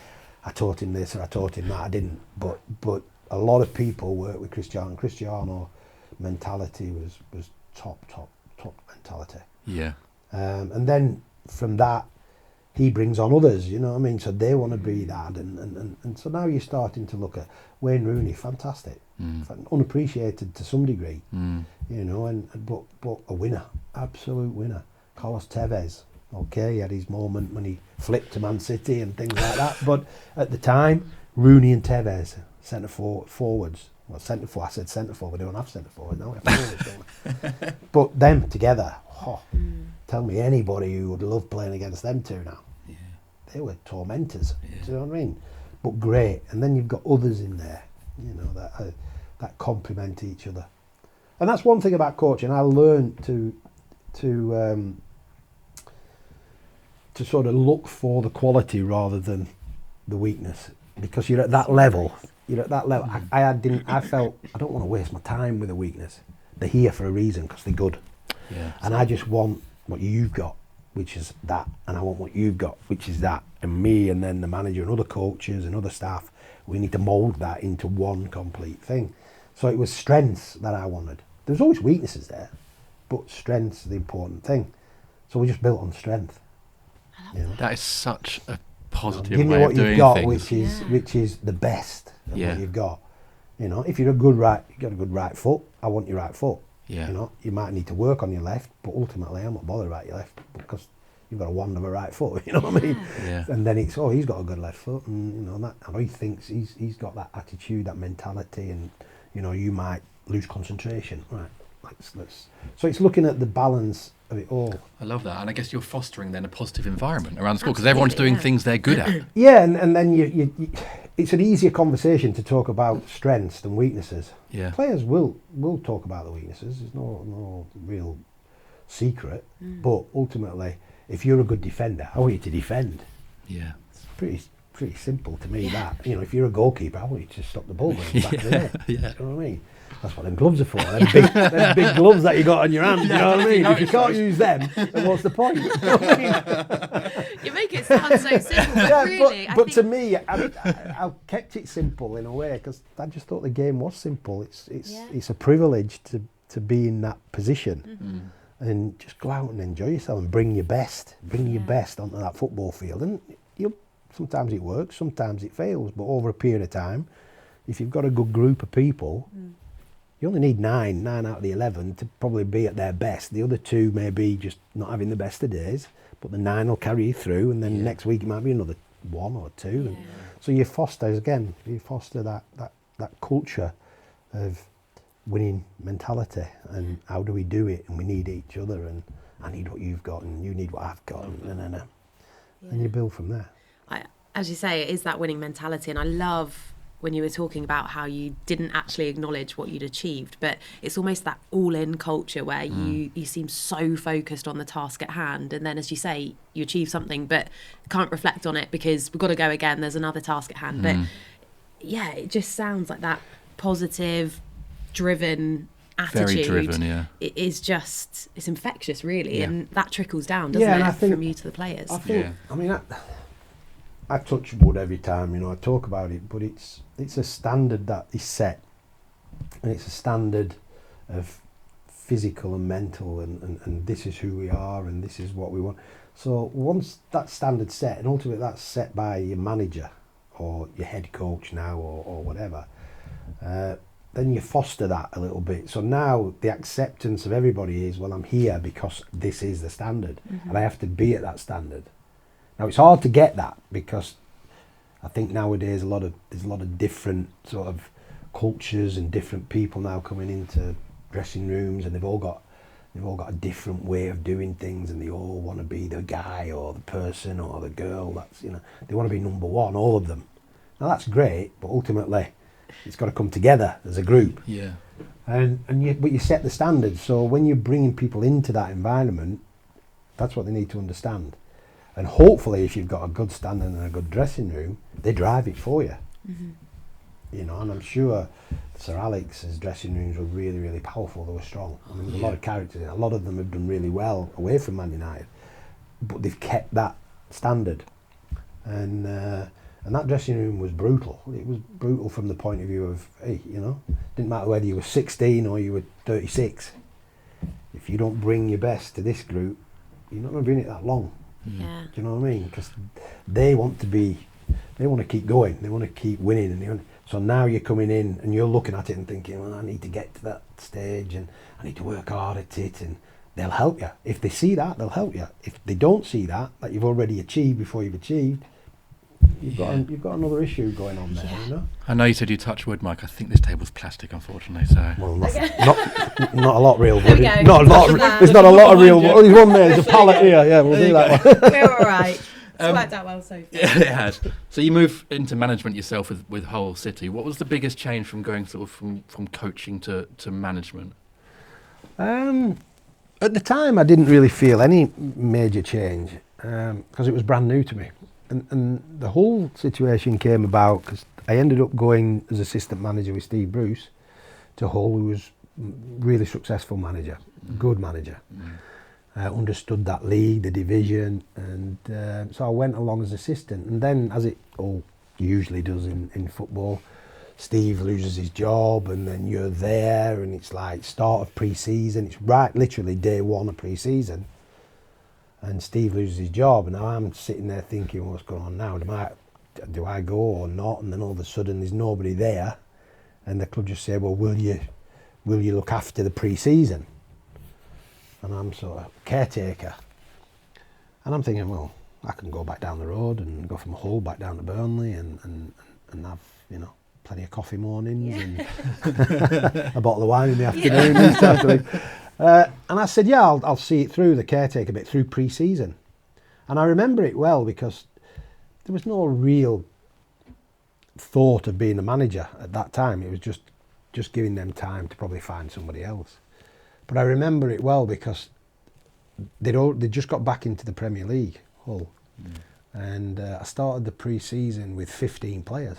I taught him this or I taught him that. I didn't. But a lot of people work with Cristiano. And Cristiano mentality was top mentality. Yeah. And then from that, he brings on others, you know what I mean? So they want to be that. And so now you're starting to look at Wayne Rooney, fantastic. Unappreciated to some degree, but a winner, absolute winner. Carlos Tevez, okay, he had his moment when he flipped to Man City and things like that. But at the time, Rooney and Tevez, centre forwards. Well, centre forward. I said centre forward. We don't have centre forward now. We have forwards, don't we? But them together. Tell me anybody who would love playing against them two now. Yeah. They were tormentors. Do you know what I mean? But great. And then you've got others in there, that complement each other. And that's one thing about coaching. I learned to sort of look for the quality rather than the weakness, because you're at that level. I felt I don't want to waste my time with a weakness. They're here for a reason because they're good. Yeah. And I just want what you've got, which is that, and I want what you've got, which is that, and me, and then the manager and other coaches and other staff, we need to mould that into one complete thing. So it was strengths that I wanted. There's always weaknesses there, but strengths are the important thing. So we just built on strength. That is such a positive Give me way what of doing you've got, things. which is the best of Yeah. what you've got. If you're you got a good right foot, I want your right foot. Yeah. You might need to work on your left, but ultimately I'm not bothered about your left because you've got a wand of a right foot, you know what I mean? Yeah. And then it's, he's got a good left foot, and that, and he thinks he's got that attitude, that mentality, and you might lose concentration. Right, let's. So it's looking at the balance of it all. I love that. And I guess you're fostering then a positive environment around the school because everyone's doing things they're good at. Yeah, and then you it's an easier conversation to talk about strengths than weaknesses. Yeah. Players will talk about the weaknesses. There's no real secret. But ultimately, if you're a good defender, I want you to defend. Yeah. It's pretty simple to me, that. If you're a goalkeeper, I want you to stop the ball going back to the net. Yeah. You know what I mean? That's what them gloves are for. Them big gloves that you got on your hand. You know what I mean? If you can't use them, then what's the point? You know what I mean? You make it sound so simple, but really, but to me, I kept it simple in a way because I just thought the game was simple. It's a privilege to be in that position and just go out and enjoy yourself and bring your best onto that football field. And sometimes it works, sometimes it fails, but over a period of time, if you've got a good group of people, you only need 9 out of the 11 to probably be at their best. The other 2 may be just not having the best of days, but the 9 will carry you through, and then next week it might be another 1 or 2. And so you foster that culture of winning mentality, and how do we do it, and we need each other, and I need what you've got, and you need what I've got, and you build from there. As you say, it is that winning mentality, and I love when you were talking about how you didn't actually acknowledge what you'd achieved, but it's almost that all-in culture where you seem so focused on the task at hand, and then, as you say, you achieve something but can't reflect on it because we've got to go again, there's another task at hand. But yeah, it just sounds like that positive, driven attitude. Very driven, yeah. It is just, it's infectious, really, and that trickles down, Yeah, and doesn't I it, think- from you to the players. I think, I touch wood every time, I talk about it, but it's a standard that is set, and it's a standard of physical and mental, and this is who we are, and this is what we want. So once that standard's set, and ultimately that's set by your manager or your head coach now, or whatever, then you foster that a little bit. So now the acceptance of everybody is, well, I'm here because this is the standard, and I have to be at that standard. Now it's hard to get that because I think nowadays there's a lot of different sort of cultures and different people now coming into dressing rooms, and they've all got a different way of doing things, and they all want to be the guy or the person or the girl. That's, you know, they want to be number one, all of them. Now that's great, but ultimately it's got to come together as a group. Yeah. But you set the standards. So when you're bringing people into that environment, that's what they need to understand. And hopefully, if you've got a good standard and a good dressing room, they drive it for you. You know, and I'm sure Sir Alex's dressing rooms were really, really powerful. They were strong. I mean, there's a lot of characters in it. A lot of them have done really well away from Man United, but they've kept that standard. And that dressing room was brutal. It was brutal from the point of view of, hey, you know, didn't matter whether you were 16 or you were 36. If you don't bring your best to this group, you're not going to be in it that long. Yeah. Do you know what I mean? Because they want to keep going. They want to keep winning. And so now you're coming in and you're looking at it and thinking, well, I need to get to that stage and I need to work hard at it, and they'll help you. If they see that, they'll help you. If they don't see that you've already achieved before you've achieved, you've got another issue going on there, you know? I know you said you touch wood, Mike. I think this table's plastic, unfortunately. So. Well, not a lot real wood. There we go. Not a lot. There's not a lot of real wood. Oh, there's one there. There's a pallet here. Yeah, we'll do that one. We're all right. It's worked out well so far. Yeah, it has. So you moved into management yourself with Hull City. What was the biggest change from going sort of from coaching to management? At the time, I didn't really feel any major change because it was brand new to me. And the whole situation came about because I ended up going as assistant manager with Steve Bruce to Hull, who was really successful manager, good manager. Understood that league, the division, and so I went along as assistant. And then, as it all usually does in football, Steve loses his job, and then you're there, and it's like start of pre-season. It's right, literally day one of pre-season. And Steve loses his job, and now I'm sitting there thinking, what's going on now? Do I go or not? And then all of a sudden, there's nobody there, and the club just say, well, will you look after the pre-season? And I'm sort of caretaker, and I'm thinking, well, I can go back down the road and go from Hull back down to Burnley and have, you know, plenty of coffee mornings and a bottle of wine in the afternoon and stuff. And I said, yeah, I'll see it through, the caretaker bit, through pre-season. And I remember it well because there was no real thought of being a manager at that time. It was just giving them time to probably find somebody else. But I remember it well because they just got back into the Premier League, Hull. And I started the pre-season with 15 players.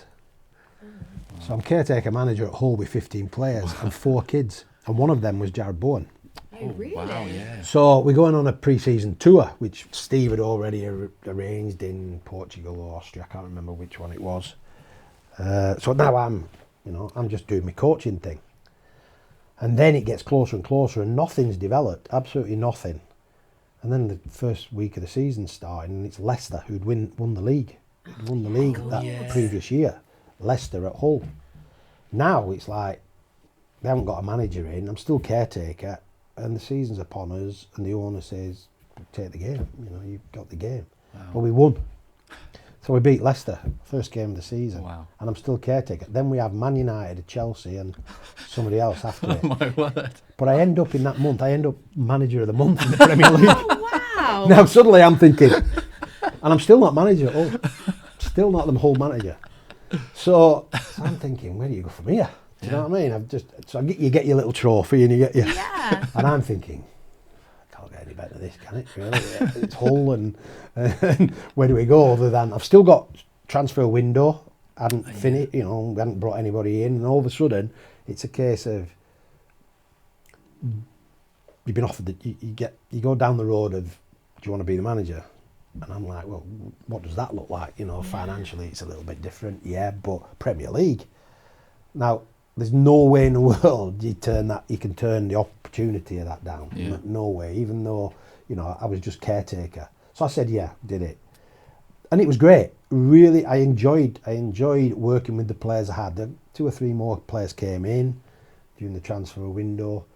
So I'm caretaker manager at Hull with 15 players and 4 kids. And one of them was Jared Bowen. Oh, really? Wow, yeah. So we're going on a pre-season tour, which Steve had already arranged in Portugal or Austria. I can't remember which one it was. So now I'm just doing my coaching thing. And then it gets closer and closer, and nothing's developed, absolutely nothing. And then the first week of the season started, and it's Leicester who'd won the league. Who'd won the league that previous year. Leicester at Hull. Now it's like they haven't got a manager in. I'm still caretaker, and the season's upon us, and the owner says, "Take the game. You know, you've got the game." Wow. Well, we won. So we beat Leicester, first game of the season. Wow. And I'm still caretaker. Then we have Man United, Chelsea, and somebody else after it. My word. But I end up in that month, manager of the month in the Premier League. Oh, wow. Now suddenly I'm thinking, and I'm still not manager at all. Still not the whole manager. So I'm thinking, where do you go from here? Do you know what I mean? You get your little trophy and you get your... Yeah. And I'm thinking, can't get any better than this, can it? Really? It's Hull and where do we go other than... I've still got transfer window, hadn't finished, you know, we hadn't brought anybody in, and all of a sudden it's a case of you've been offered, you go down the road of, do you want to be the manager? And I'm like, well, what does that look like? You know, financially it's a little bit different, but Premier League. Now, there's no way in the world you can turn the opportunity of that down. Yeah. No way, even though, you know, I was just caretaker. So I said, yeah, did it. And it was great. Really, I enjoyed working with the players I had. 2 or 3 more players came in. during the transfer window.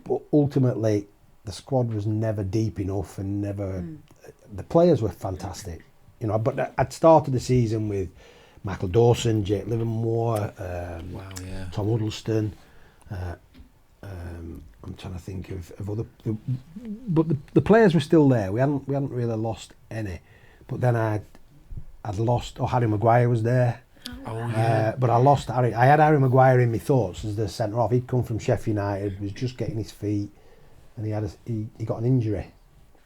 But ultimately, the squad was never deep enough, and never. The players were fantastic, you know. But I'd started the season with Michael Dawson, Jake Livermore, Tom Huddleston. I'm trying to think of other, but the players were still there. We hadn't really lost any. But then I'd lost. Harry Maguire was there. But I lost Harry. I had Harry Maguire in my thoughts as the centre half. He'd come from Sheffield United, was just getting his feet, and he got an injury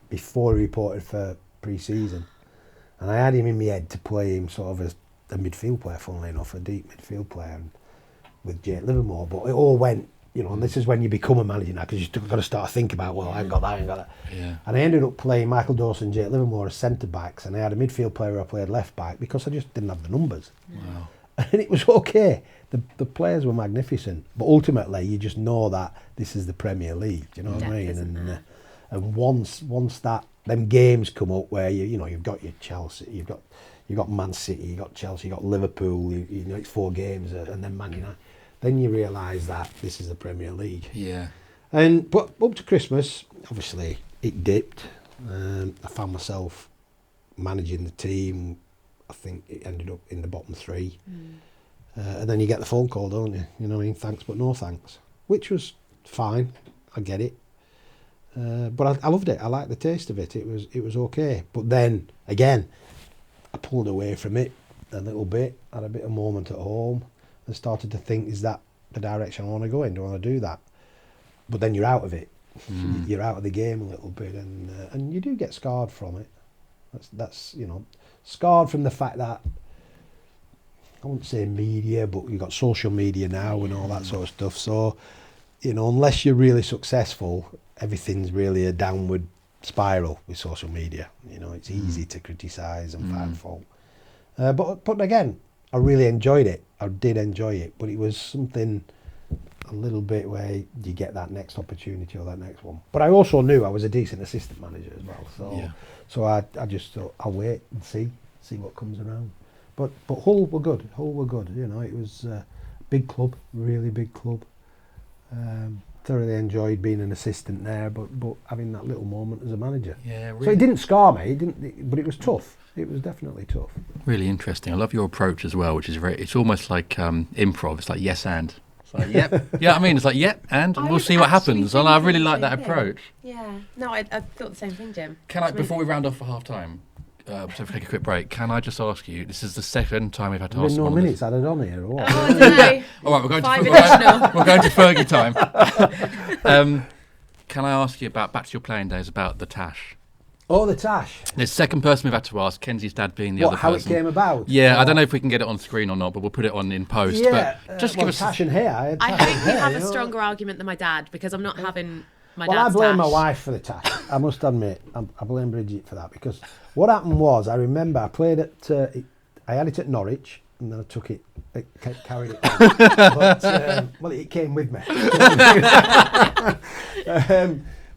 before he reported for pre-season, and I had him in my head to play him sort of as a midfield player, funnily enough, a deep midfield player, and with Jake Livermore. But it all went, you know, and this is when you become a manager now, because you've got to start thinking about, well, I ain't got that. Yeah. And I ended up playing Michael Dawson, Jake Livermore as centre backs, and I had a midfield player who I played left back because I just didn't have the numbers. Wow. And it was okay. The players were magnificent, but ultimately you just know that this is the Premier League. Do you know what I mean? And once that them games come up where you know you've got your Chelsea, you've got Man City, you've got Chelsea, you've got Liverpool. You know it's 4 games, and then Man United. Then you realise that this is the Premier League. Yeah. But up to Christmas, obviously it dipped. I found myself managing the team. I think it ended up in the bottom 3. And then you get the phone call, don't you? You know what I mean? Thanks, but no thanks. Which was fine. I get it. But I loved it. I liked the taste of it. It was okay. But then, again, I pulled away from it a little bit. Had a bit of moment at home. And started to think, is that the direction I want to go in? Do I want to do that? But then you're out of it. You're out of the game a little bit, and you do get scarred from it. That's you know, scarred from the fact that, I wouldn't say media, but you've got social media now and all that sort of stuff. So, you know, unless you're really successful, everything's really a downward spiral with social media. You know, it's easy to criticise and find fault. But again, I really enjoyed it. I did enjoy it, but it was something a little bit where you get that next opportunity or that next one. But I also knew I was a decent assistant manager as well, so I just thought I'll wait and see what comes around. But Hull were good. You know, it was a big club, really big club. Thoroughly enjoyed being an assistant there, but having that little moment as a manager. Yeah, really. So it didn't scar me. But it was tough. It was definitely tough. Really interesting. I love your approach as well, which is it's almost like improv. It's like yes and. It's like yep. Yeah, I mean, it's like yep and we'll see what happens. And I really like that approach. Yeah. No, I thought the same thing, Jim. Can I, before we round off for half time, so we take a quick break, can I just ask you, this is the second time we've had to ask no minutes added on here or what? Oh, I don't know. All right, we're going to Fergie time. Can I ask you about, back to your playing days, about the Tash? Oh, the Tash. The second person we've had to ask, Kenzie's dad being the other how person. How it came about? Yeah, I don't know if we can get it on screen or not, but we'll put it on in post. Yeah, but just give us Tash and hair. I think you have a stronger argument than my dad, because I'm not having my dad's Well, I blame Tash. my wife for the Tash. I must admit, I blame Bridget for that, because what happened was, I remember I played at, I had it at Norwich, and then I took it, carried it on. But, it came with me.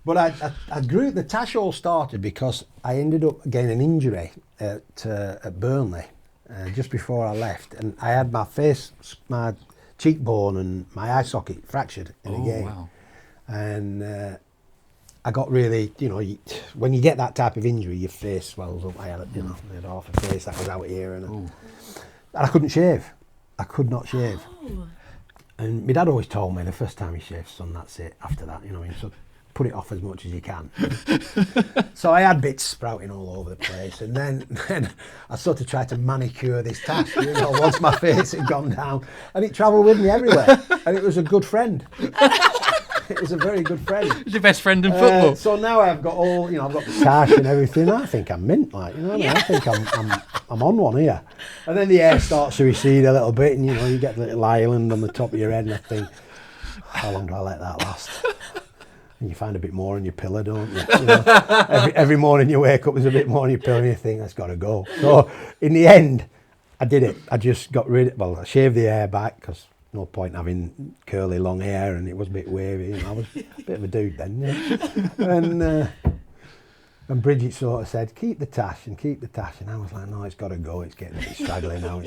But I grew, the Tash all started because I ended up getting an injury at Burnley just before I left, and I had my cheekbone and my eye socket fractured in a game. Wow. And I got really, you know, when you get that type of injury, your face swells up. I had half a face that was out here, and I couldn't shave. I could not shave. Oh. And my dad always told me the first time you shave, son, that's it. After that, you know, so put it off as much as you can. So I had bits sprouting all over the place, and then I sort of tried to manicure this Tash, you know, once my face had gone down, and it travelled with me everywhere, and it was a good friend. It was a very good friend. He's your best friend in football. So now I've got all, you know, I've got the Tash and everything. I think I'm mint, like, you know what I mean? I think I'm on one here. And then the hair starts to recede a little bit, and you know, you get the little island on the top of your head, and I think, how long do I let that last? And you find a bit more on your pillow, don't you? You know, every morning you wake up, there's a bit more on your pillow, and you think, that's got to go. So in the end, I did it. I just got rid of, I shaved the hair back, because no point having curly long hair, and it was a bit wavy. You know, I was a bit of a dude then. Yeah. And Bridget sort of said, keep the Tash, and I was like, no, it's got to go. It's getting a bit straggly now.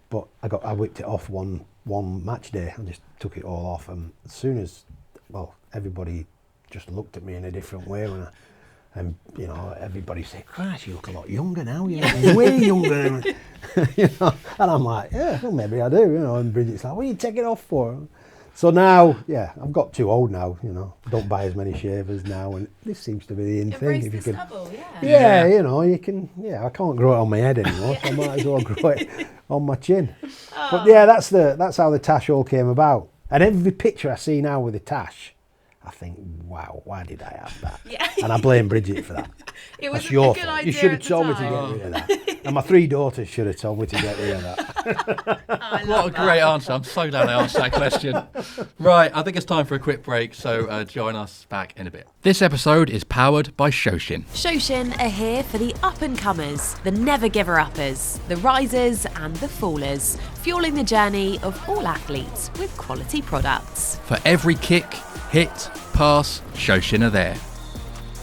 But I whipped it off one one match day. I just took it all off, and as soon as, everybody just looked at me in a different way and everybody said, "Christ, you look a lot younger now. You look way younger." And I'm like, "Yeah, well, maybe I do." And Bridget's like, "What are you taking it off for?" So now, I've got too old now. Don't buy as many shavers now, and this seems to be the in thing. If you can, stubble, you can. I can't grow it on my head anymore, so I might as well grow it on my chin. Oh. But that's how the tash all came about. And every picture I see now with the tash, I think, wow, why did I have that? Yeah. And I blame Bridget for that. It was That's your a good fault. idea. You should have told me to get rid of that. And my 3 daughters should have told me to get rid of that. What a great answer. I'm so glad I asked that question. Right, I think it's time for a quick break, so join us back in a bit. This episode is powered by Shoshin. Shoshin are here for the up-and-comers, the never-giver-uppers, the risers and the fallers, fueling the journey of all athletes with quality products. For every kick, hit, pass, Shoshin are there.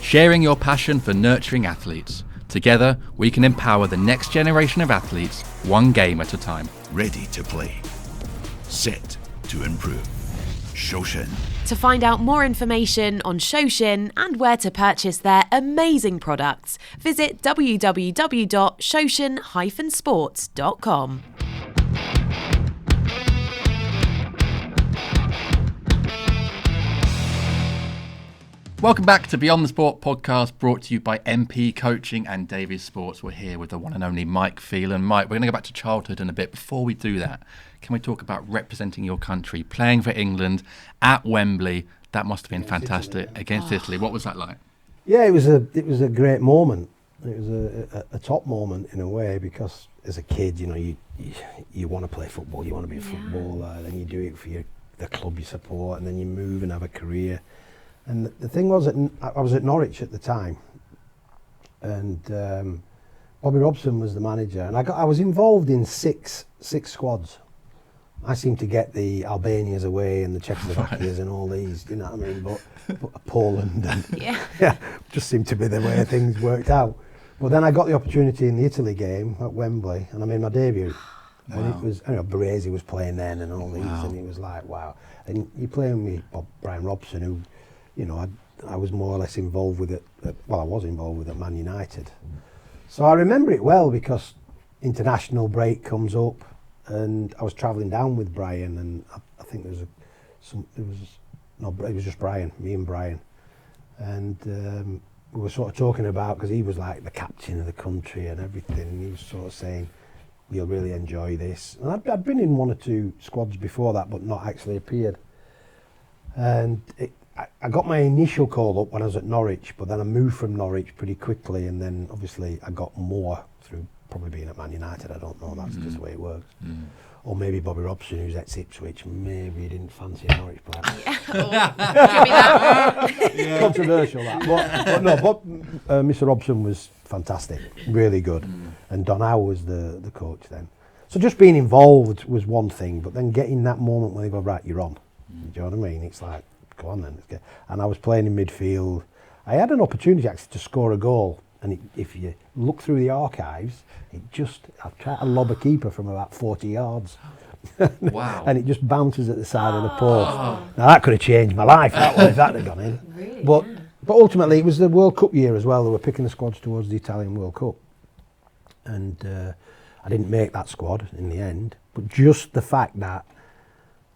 Sharing your passion for nurturing athletes. Together, we can empower the next generation of athletes, one game at a time. Ready to play. Set to improve. Shoshin. To find out more information on Shoshin and where to purchase their amazing products, visit www.shoshin-sports.com. Welcome back to Beyond the Sport podcast, brought to you by MP Coaching and Davies Sports. We're here with the one and only Mike Phelan. Mike, we're going to go back to childhood in a bit. Before we do that, can we talk about representing your country, playing for England at Wembley? That must have been fantastic against Italy. What was that like? Yeah, it was a great moment. It was a top moment in a way, because as a kid, you want to play football, you want to be a footballer, then you do it for the club you support, and then you move and have a career. And the thing was, I was at Norwich at the time, and Bobby Robson was the manager, and I was involved in six squads. I seemed to get the Albanias away and the Czechoslovakias and all these, you know what I mean? But Poland and just seemed to be the way things worked out. But then I got the opportunity in the Italy game at Wembley, and I made my debut. Wow. And it was, Baresi was playing then and all these, and it was like, wow. And you're playing with Brian Robson, who, I was more or less involved with it. I was involved with at Man United. So I remember it well, because international break comes up, and I was travelling down with Brian, and I think it was just Brian, me and Brian, and we were sort of talking about, because he was like the captain of the country and everything, and he was sort of saying, "You'll really enjoy this." And I'd been in 1 or 2 squads before that, but not actually appeared. And I got my initial call up when I was at Norwich, but then I moved from Norwich pretty quickly, and then obviously I got more through probably being at Man United. I don't know, that's just the way it works. Or maybe Bobby Robson, who's at Ipswich, maybe he didn't fancy a Norwich player. Controversial that. But Mr. Robson was fantastic, really good. And Don Howe was the coach then. So just being involved was one thing, but then getting that moment when they go, right, you're on. Do you know what I mean? It's like, go on then. Let's get. And I was playing in midfield. I had an opportunity actually to score a goal, and if you look through the archives, I tried to lob a keeper from about 40 yards. Wow. And it just bounces at the side of the post. Now that could have changed my life, that one, if that had gone in. Really? But ultimately it was the World Cup year as well. They were picking the squads towards the Italian World Cup. And I didn't make that squad in the end, but just the fact that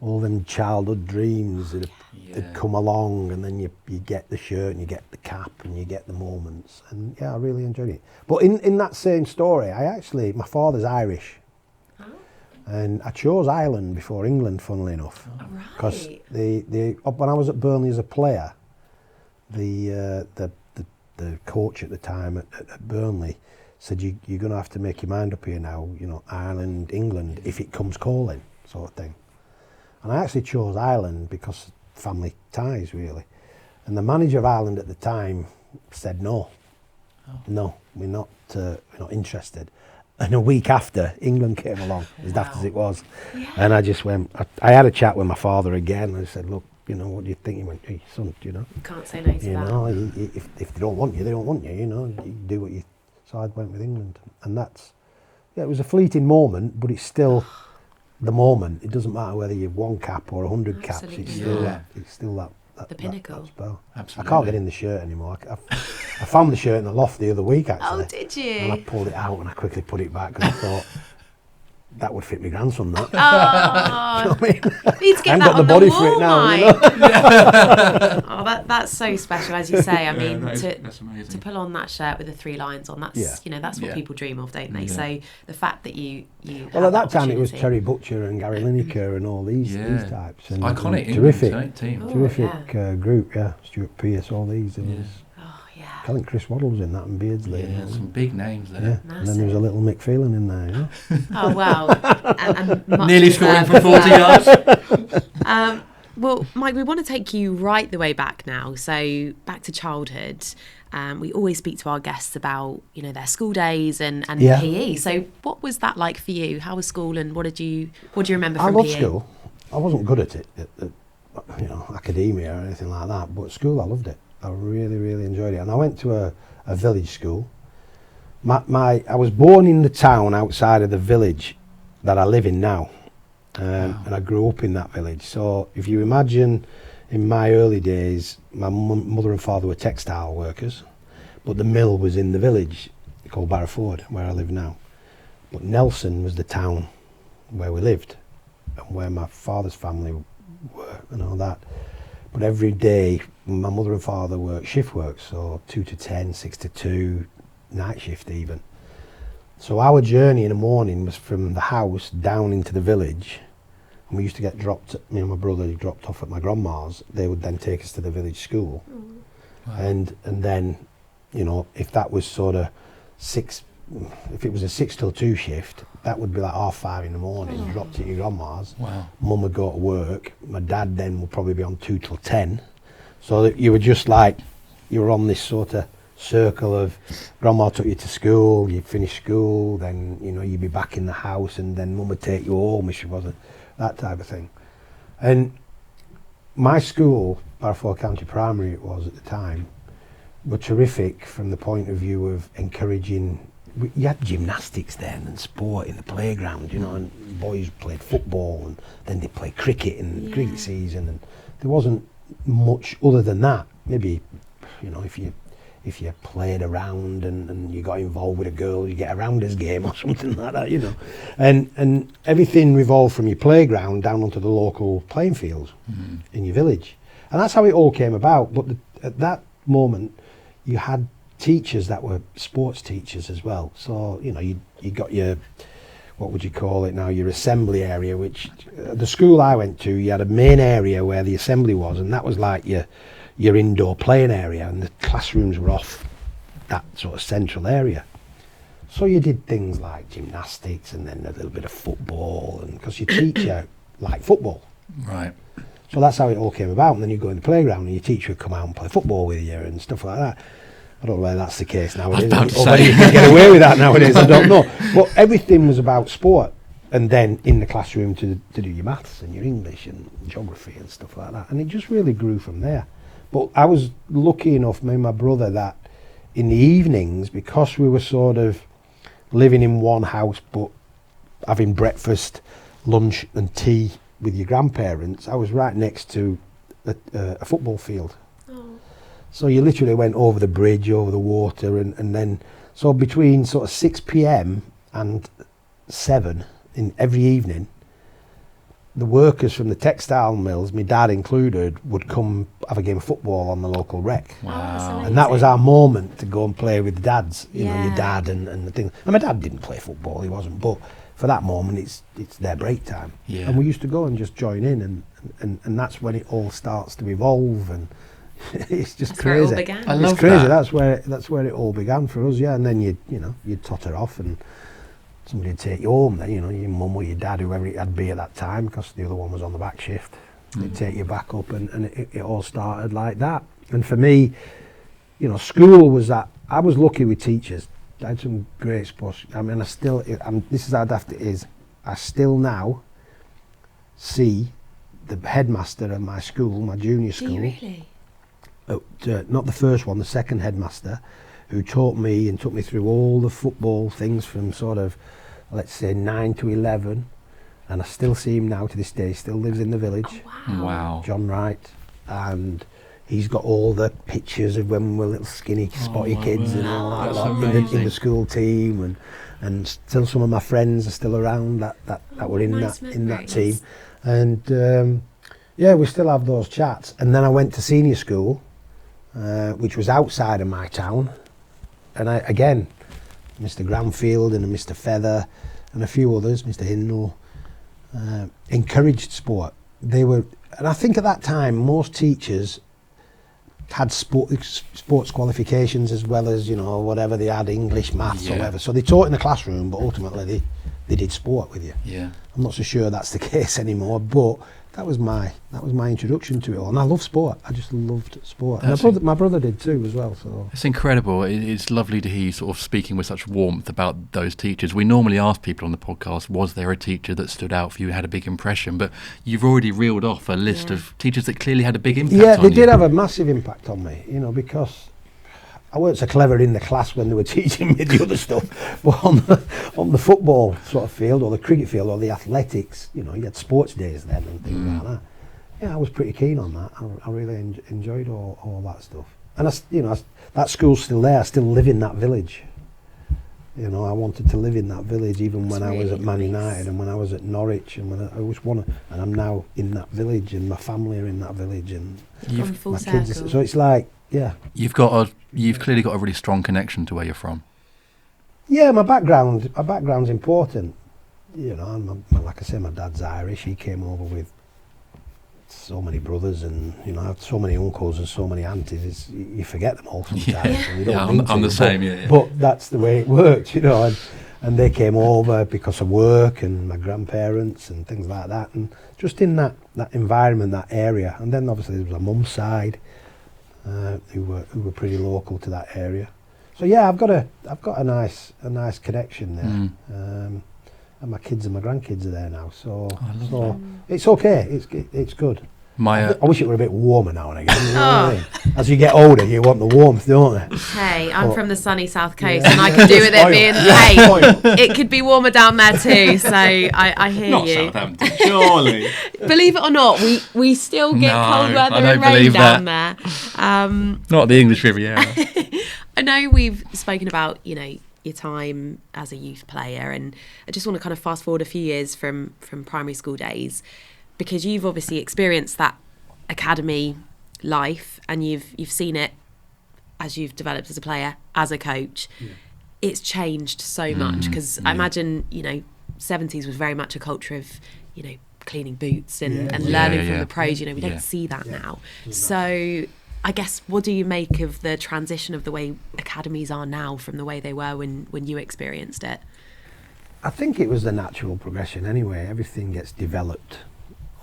all them childhood dreams that had come along, and then you get the shirt and you get the cap and you get the moments, and I really enjoyed it. But in that same story, my father's Irish, and I chose Ireland before England, funnily enough, because when I was at Burnley as a player, the coach at the time at Burnley said, you're going to have to make your mind up here now, Ireland, England, if it comes calling, sort of thing. And I actually chose Ireland because family ties, really. And the manager of Ireland at the time said no, we're not interested. And a week after, England came along, as daft as it was. Yeah. And I just went, I had a chat with my father again, and I said, look, what do you think? He went, hey, son, You can't say no to that. If they don't want you, they don't want you, you do what you... So I went with England. And it was a fleeting moment, but it's still... the moment. It doesn't matter whether you've 1 cap or 100 caps. Absolutely. It's still that The pinnacle. that spell. Absolutely. I can't get in the shirt anymore. I found the shirt in the loft the other week, actually. Oh, did you? And I pulled it out and I quickly put it back because I thought that would fit my grandson. That. Oh, You know what I mean? need to get I ain't that got the on body wall, for it now. Mike. Oh, that's so special, as you say. I mean, that's amazing. to pull on that shirt with the 3 lines on, that's that's what people dream of, don't they? Yeah. So the fact that you Well, had at that time it was opportunity- Terry Butcher and Gary Lineker and all these types. And Iconic terrific, England team. Oh, terrific group. Yeah, Stuart Pearce, all these. It was. Oh yeah. I think Chris Waddle was in that and Beardsley. Yeah, some big names Yeah, there. and then there was a little Mike Phelan in there. Yeah. Oh wow. and much Nearly scoring deserved from 40 as well. yards. Well, Mike, we want to take you right the way back now. So back to childhood. We always speak to our guests about, their school days and PE. So what was that like for you? How was school, and what do you remember from PE? I loved school. I wasn't good at it, academia or anything like that. But school, I loved it. I really, really enjoyed it. And I went to a village school. I was born in the town outside of the village that I live in now. And I grew up in that village. So if you imagine, in my early days, my mother and father were textile workers, but the mill was in the village called Barrowford, where I live now. But Nelson was the town where we lived and where my father's family were and all that. But every day, my mother and father worked shift work, so 2 to 10, 6 to 2, night shift even. So our journey in the morning was from the house down into the village. And we used to get dropped, me and my brother dropped off at my grandma's. They would then take us to the village school. Wow. And then, if that was sort of if it was a 6 till 2 shift, that would be like 5:30 in the morning, dropped at your grandma's. Wow. Mum would go to work. My dad then would probably be on 2 till 10. So that you were just like, you were on this sort of circle of grandma took you to school, you finished school, then, you'd be back in the house, and then mum would take you home if she wasn't. That type of thing. And my school, Stockport County Primary it was at the time, were terrific from the point of view of encouraging. You had gymnastics then and sport in the playground, and boys played football and then they played cricket in the cricket season, and there wasn't much other than that. Maybe, if you played around and you got involved with a girl, you get a rounders game or something like that, And everything revolved from your playground down onto the local playing fields in your village. And that's how it all came about. But at that moment, you had teachers that were sports teachers as well. So, you got your, what would you call it now, your assembly area, which the school I went to, you had a main area where the assembly was, and that was like your indoor playing area, and the classrooms were off that sort of central area. So you did things like gymnastics and then a little bit of football, and because your teacher liked football. Right. So that's how it all came about. And then you go in the playground and your teacher would come out and play football with you and stuff like that. I don't know whether that's the case nowadays. Or whether you can get away with that nowadays, I don't know. But everything was about sport. And then in the classroom to do your maths and your English and geography and stuff like that. And it just really grew from there. But I was lucky enough, me and my brother, that in the evenings, because we were sort of living in one house but having breakfast, lunch and tea with your grandparents, I was right next to a football field. Oh. So you literally went over the bridge, over the water, and then, so between sort of 6 p.m. and 7 in every evening, the workers from the textile mills, my dad included, would come have a game of football on the local rec. Wow. And that was our moment to go and play with the dads, your dad and the thing. And my dad didn't play football, he wasn't, but for that moment it's their break time. Yeah. And we used to go and just join in, and that's when it all starts to evolve, and it's just that's crazy. Where it all began. I love it's crazy. that. That's where it all began for us, yeah. And then you'd totter off and somebody would take you home then, your mum or your dad, whoever it had be at that time, because the other one was on the back shift. They'd take you back up, and it all started like that. And for me, school was that, I was lucky with teachers. I had some great sports. I mean, this is how daft it is, I still now see the headmaster of my school, my junior school. Do you really? Not the first one, the second headmaster, who taught me and took me through all the football things from sort of, let's say, 9 to 11, and I still see him now to this day. He still lives in the village. Oh, Wow. John Wright, and he's got all the pictures of when we were little skinny, spotty kids and all that That's lot amazing. in the school team, and still some of my friends are still around that were in nice that memories. team, and yeah, we still have those chats. And then I went to senior school, which was outside of my town, and again, Mr. Granfield and Mr. Feather and a few others, Mr. Hindle, encouraged sport. They were, and I think at that time most teachers had sports qualifications as well as, whatever they had, English, maths, or whatever. So they taught in the classroom, but ultimately they did sport with you. Yeah. I'm not so sure that's the case anymore, but that was my introduction to it all. And I love sport. I just loved sport. And my brother did too as well. So It's incredible. It's lovely to hear you sort of speaking with such warmth about those teachers. We normally ask people on the podcast, was there a teacher that stood out for you, had a big impression? But you've already reeled off a list of teachers that clearly had a big impact on you. yeah, they did have a massive impact on me, because I weren't so clever in the class when they were teaching me the other stuff, but on the football sort of field, or the cricket field, or the athletics, you had sports days then and things like that. Yeah, I was pretty keen on that. I really enjoyed all that stuff. And that school's still there. I still live in that village. I wanted to live in that village even when I was at Man United and when I was at Norwich, and when I always wanted. And I'm now in that village, and my family are in that village, and Gone full my circle. kids. So it's like, yeah. You've clearly got a really strong connection to where you're from. Yeah, my background's important. Like I say, my dad's Irish. He came over with so many brothers, and I have so many uncles and so many aunties. You forget them all sometimes. And you don't mean I'm to, the same. Yeah. But that's the way it worked, and they came over because of work and my grandparents and things like that, and just in that environment, that area. And then obviously there was a mum's side, who were pretty local to that area. So yeah, I've got a nice connection there. And my kids and my grandkids are there now, so it's okay. It's good. I wish it were a bit warmer now and again. You know what I mean? As you get older, you want the warmth, don't you? Hey, I'm from the sunny south coast, and I could do with it being. Hey, it could be warmer down there too. So I hear Not you. Southampton, surely. Believe it or not, we still get cold weather I don't and rain believe down that. there. Not the English Riviera. I know we've spoken about your time as a youth player, and I just want to kind of fast forward a few years from primary school days, because you've obviously experienced that academy life, and you've seen it as you've developed as a player, as a coach. Yeah. It's changed so much, because I imagine 70s was very much a culture of cleaning boots and learning from the pros. We don't see that now. So I guess, what do you make of the transition of the way academies are now from the way they were when you experienced it? I think it was the natural progression anyway. Everything gets developed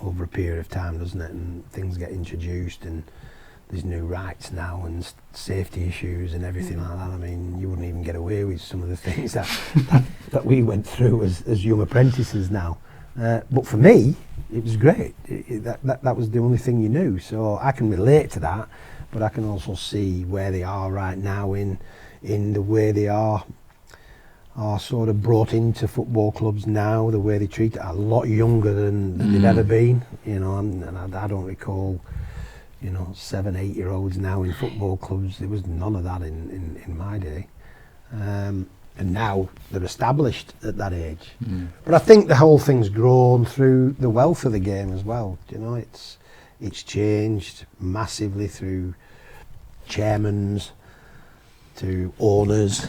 over a period of time, doesn't it? And things get introduced, and there's new rights now and safety issues and everything like that. I mean, you wouldn't even get away with some of the things that we went through as young apprentices now. But for me, it was great. That was the only thing you knew. So I can relate to that, but I can also see where they are right now in the way they are sort of brought into football clubs now, the way they treat it, a lot younger than they've ever been. And I don't recall 7, 8 year olds now in football clubs. There was none of that in my day. And now they're established at that age. But I think the whole thing's grown through the wealth of the game as well. It's changed massively through chairmans to owners.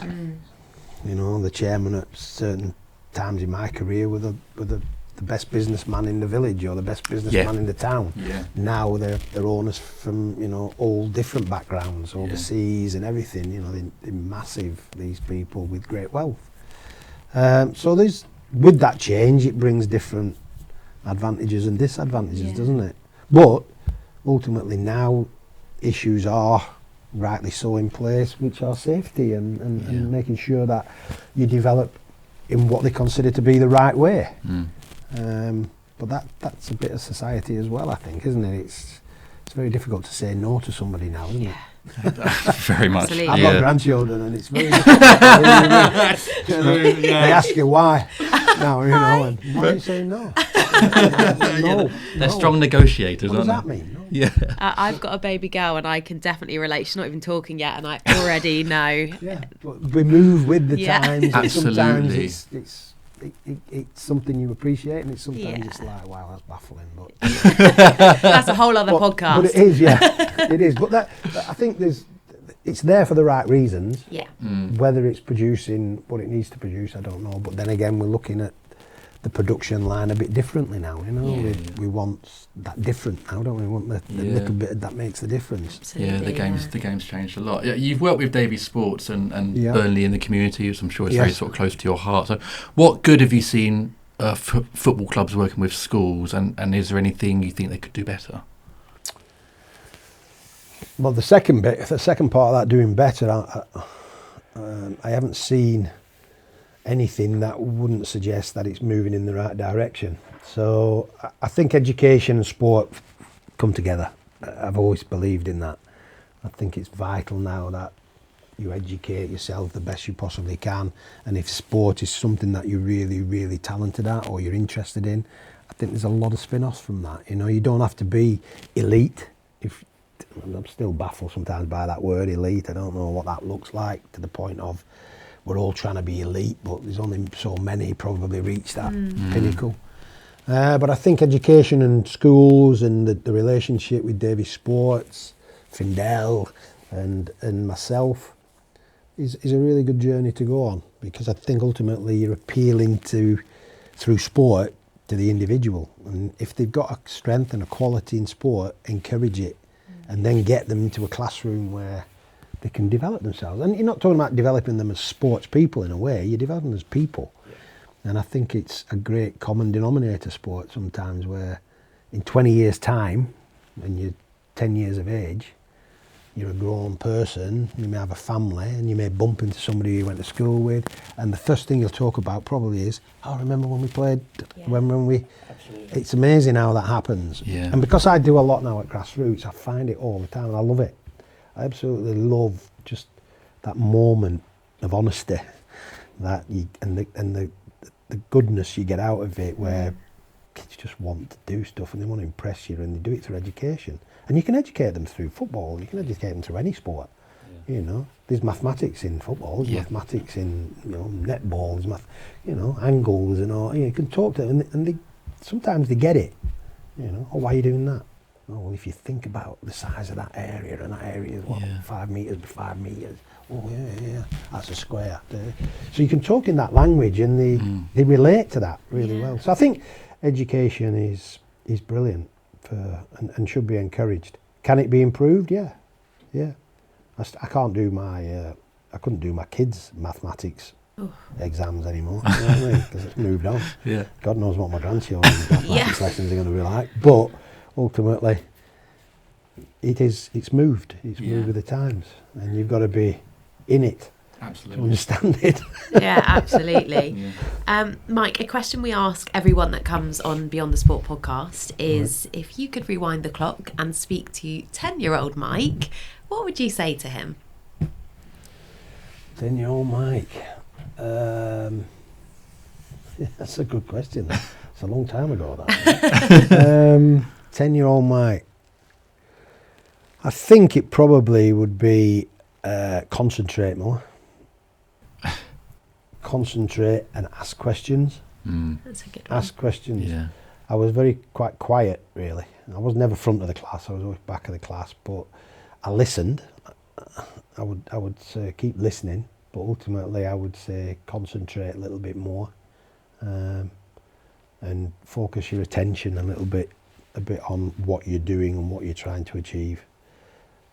The chairman at certain times in my career were the best businessman in the village or the best businessman in the town. Now they're owners from all different backgrounds, overseas and everything. They're massive, these people with great wealth. So with that change, it brings different advantages and disadvantages, doesn't it? But ultimately now issues are rightly so in place, which are safety and making sure that you develop in what they consider to be the right way. But that's a bit of society as well, I think, isn't it? It's very difficult to say no to somebody now, isn't it? Very much. Absolutely. I've Yeah. got grandchildren, and it's very. They ask you why. Now and why are you saying no? No. They're strong negotiators, What does aren't that they? mean? No. Yeah. I've got a baby girl, and I can definitely relate. She's not even talking yet, and I already know. Yeah, but we move with the Yeah. times. And Absolutely. sometimes it's something you appreciate, and sometimes it's like, wow, that's baffling. But That's a whole other podcast. But it is, yeah, it is. But I think it's there for the right reasons. Yeah. Whether it's producing what it needs to produce, I don't know. But then again, we're looking at the production line a bit differently now. We want that different now, don't we? We want the little bit that makes the difference. Absolutely, the game's changed a lot. Yeah, you've worked with Davy Sports and Burnley in the community, which I'm sure is very sort of close to your heart. So, what good have you seen football clubs working with schools, and is there anything you think they could do better? Well, the second part of that, doing better, I haven't seen anything that wouldn't suggest that it's moving in the right direction. So I think education and sport come together. I've always believed in that. I think it's vital now that you educate yourself the best you possibly can, and if sport is something that you're really, really talented at or you're interested in, I think there's a lot of spin-offs from that. You don't have to be elite. I'm still baffled sometimes by that word, elite. I don't know what that looks like, to the point of we're all trying to be elite, but there's only so many probably reach that pinnacle. But I think education and schools and the relationship with Davy Sports, Findell and myself is a really good journey to go on, because I think ultimately you're appealing through sport to the individual. And if they've got a strength and a quality in sport, encourage it, and then get them into a classroom where they can develop themselves. And you're not talking about developing them as sports people in a way, you're developing them as people. And I think it's a great common denominator, sport, sometimes, where in 20 years' time, when you're 10 years of age, you're a grown person, you may have a family, and you may bump into somebody you went to school with, and the first thing you'll talk about probably is, oh, remember when we played, when we... Absolutely. It's amazing how that happens. Yeah. And because I do a lot now at grassroots, I find it all the time, and I love it. I absolutely love just that moment of honesty, that you, and the goodness you get out of it, where kids just want to do stuff and they want to impress you, and they do it through education. And you can educate them through football, you can educate them through any sport. There's mathematics in football, there's mathematics in netball, there's angles and all. You can talk to them, and they sometimes they get it. Oh, why are you doing that? Oh, well, if you think about the size of that area, and that area is 5 metres by 5 metres. Oh yeah, that's a square. So you can talk in that language, and they relate to that really well. So I think education is brilliant and should be encouraged. Can it be improved? Yeah. I can't do I couldn't do my kids' mathematics exams anymore. You know what I mean? Because it's moved on. Yeah. God knows what my grandchildren's mathematics lessons are going to be like. But ultimately, it's moved. It's moved with the times, and you've got to be in it. Absolutely. To understand it. Yeah, absolutely. Mike, a question we ask everyone that comes on Beyond the Sport podcast is, if you could rewind the clock and speak to 10-year-old Mike, what would you say to him? 10-year-old Mike. That's a good question. It's a long time ago, that. 10-year-old Mike. I think it probably would be concentrate more. Concentrate and ask questions. That's a good one. Ask questions. Yeah. I was quite quiet, really. I was never front of the class. I was always back of the class, but I listened. I would say keep listening, but ultimately I would say concentrate a little bit more, and focus your attention a bit on what you're doing and what you're trying to achieve.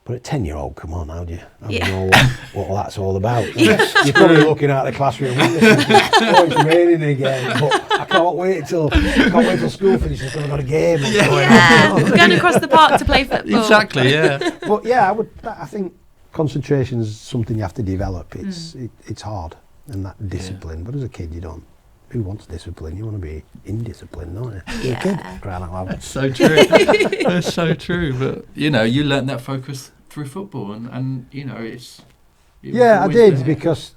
But at 10-year-old, come on, how do you know what that's all about? You're probably looking out the classroom window, oh, it's raining again, but I can't wait till school finishes because I've got a game. Going across the park to play football. Exactly, yeah. But yeah, I think concentration is something you have to develop. It's hard, and that discipline. But as a kid, you don't. Who wants discipline? You want to be indisciplined, don't you? You're a kid. Crying out loud. That's so true. That's so true. But you learnt that focus through football, and you know, I did there. because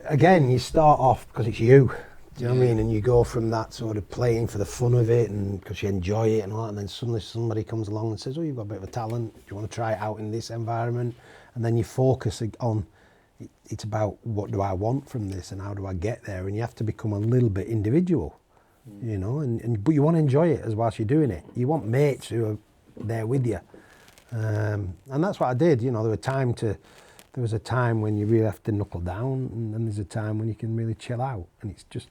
again, you start off because it's you. Do you know what I mean? And you go from that sort of playing for the fun of it and because you enjoy it and all that, and then suddenly somebody comes along and says, oh, you've got a bit of a talent, do you want to try it out in this environment? And then you focus on, it's about what do I want from this and how do I get there? And you have to become a little bit individual, you know, but you want to enjoy it as whilst you're doing it. You want mates who are there with you. And that's what I did, you know, there was a time when you really have to knuckle down, and then there's a time when you can really chill out. And it's just,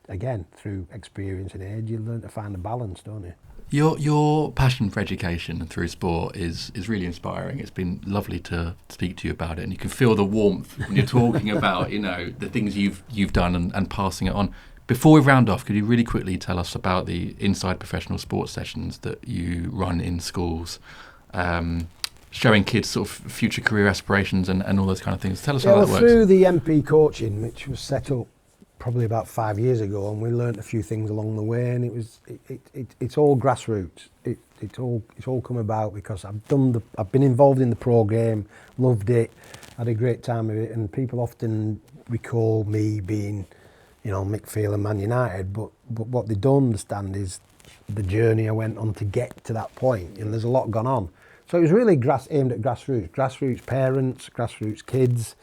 again, through experience and age, you learn to find a balance, don't you? Your passion for education and through sport is really inspiring. It's been lovely to speak to you about it, and you can feel the warmth when you're talking about, you know, the things you've done and passing it on. Before we round off, could you really quickly tell us about the Inside Professional Sports sessions that you run in schools, showing kids sort of future career aspirations and all those kind of things? Tell us how that works. Through the MP coaching, which was set up probably about 5 years ago, and we learnt a few things along the way, and it's all grassroots. It's all come about because I've been involved in the programme, loved it, had a great time with it, and people often recall me being, you know, Mike Phelan, Man United, but what they don't understand is the journey I went on to get to that point, and there's a lot gone on. So it was really aimed at grassroots parents, grassroots kids.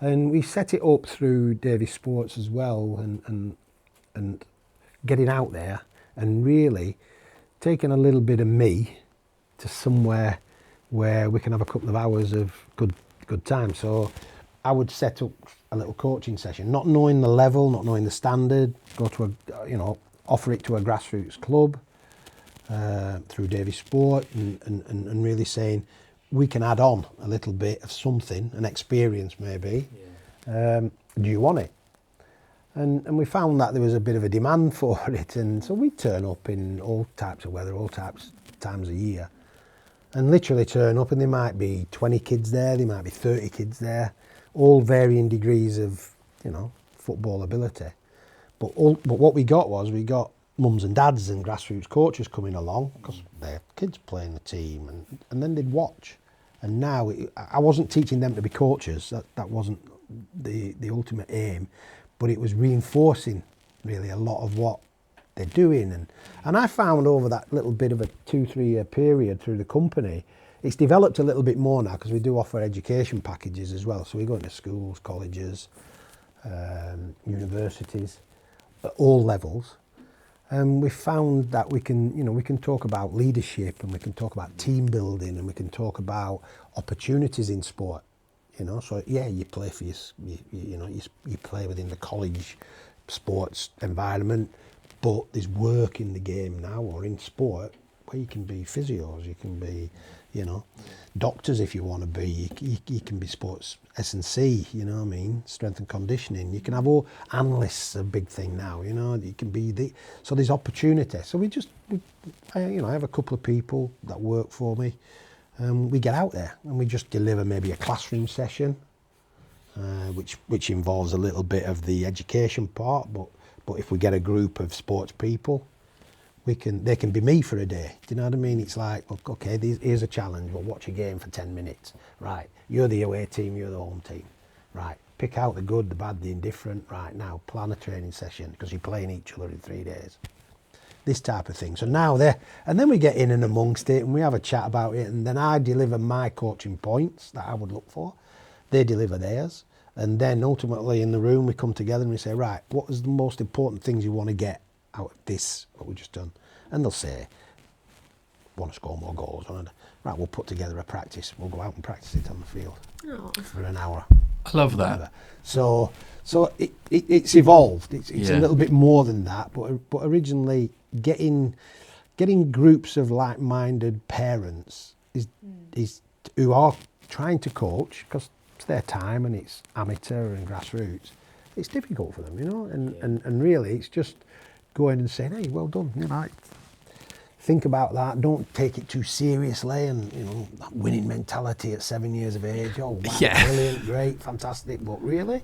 And we set it up through Davies Sports as well, and getting out there and really taking a little bit of me to somewhere where we can have a couple of hours of good time. So I would set up a little coaching session, not knowing the level, not knowing the standard, go to offer it to a grassroots club through Davies Sport, and really saying, we can add on a little bit of something, an experience maybe. Yeah. Do you want it? And we found that there was a bit of a demand for it, and so we turn up in all types of weather, all times of year, and literally turn up, and there might be 20 kids there, there might be 30 kids there, all varying degrees of, you know, football ability. But what we got mums and dads and grassroots coaches coming along because their kids playing the team, and then they'd watch. And now I wasn't teaching them to be coaches. That wasn't the ultimate aim, but it was reinforcing really a lot of what they're doing. And I found over that little bit of a 2-3 year period through the company, it's developed a little bit more now because we do offer education packages as well. So we go into schools, colleges, universities, at all levels. And we found that we can talk about leadership, and we can talk about team building, and we can talk about opportunities in sport. You know, so yeah, you play for you play within the college sports environment, but there's work in the game now or in sport where you can be physios, you can be, you know, doctors if you want to be, you can be sports S&C, you know what I mean, strength and conditioning. You can have all analysts, a big thing now, you know, you can be so there's opportunity. So I have a couple of people that work for me, and we get out there and we just deliver maybe a classroom session, which involves a little bit of the education part, but if we get a group of sports people, they can be me for a day. Do you know what I mean? It's like, okay, here's a challenge. We'll watch a game for 10 minutes. Right, you're the away team, you're the home team. Right, pick out the good, the bad, the indifferent. Right, now plan a training session because you're playing each other in 3 days. This type of thing. So now and then we get in and amongst it and we have a chat about it, and then I deliver my coaching points that I would look for. They deliver theirs. And then ultimately in the room we come together and we say, right, what is the most important things you want to get out of this, what we've just done? And they'll say, want to score more goals. Right, we'll put together a practice. We'll go out and practice it on the field for an hour. I love that. So it's evolved. It's a little bit more than that. But originally, getting groups of like-minded parents is who are trying to coach, because it's their time and it's amateur and grassroots. It's difficult for them, you know. And really, it's just going and saying, hey, well done, you know. Think about that. Don't take it too seriously, and you know, that winning mentality at 7 years of age. Oh, wow, brilliant, great, fantastic. But really,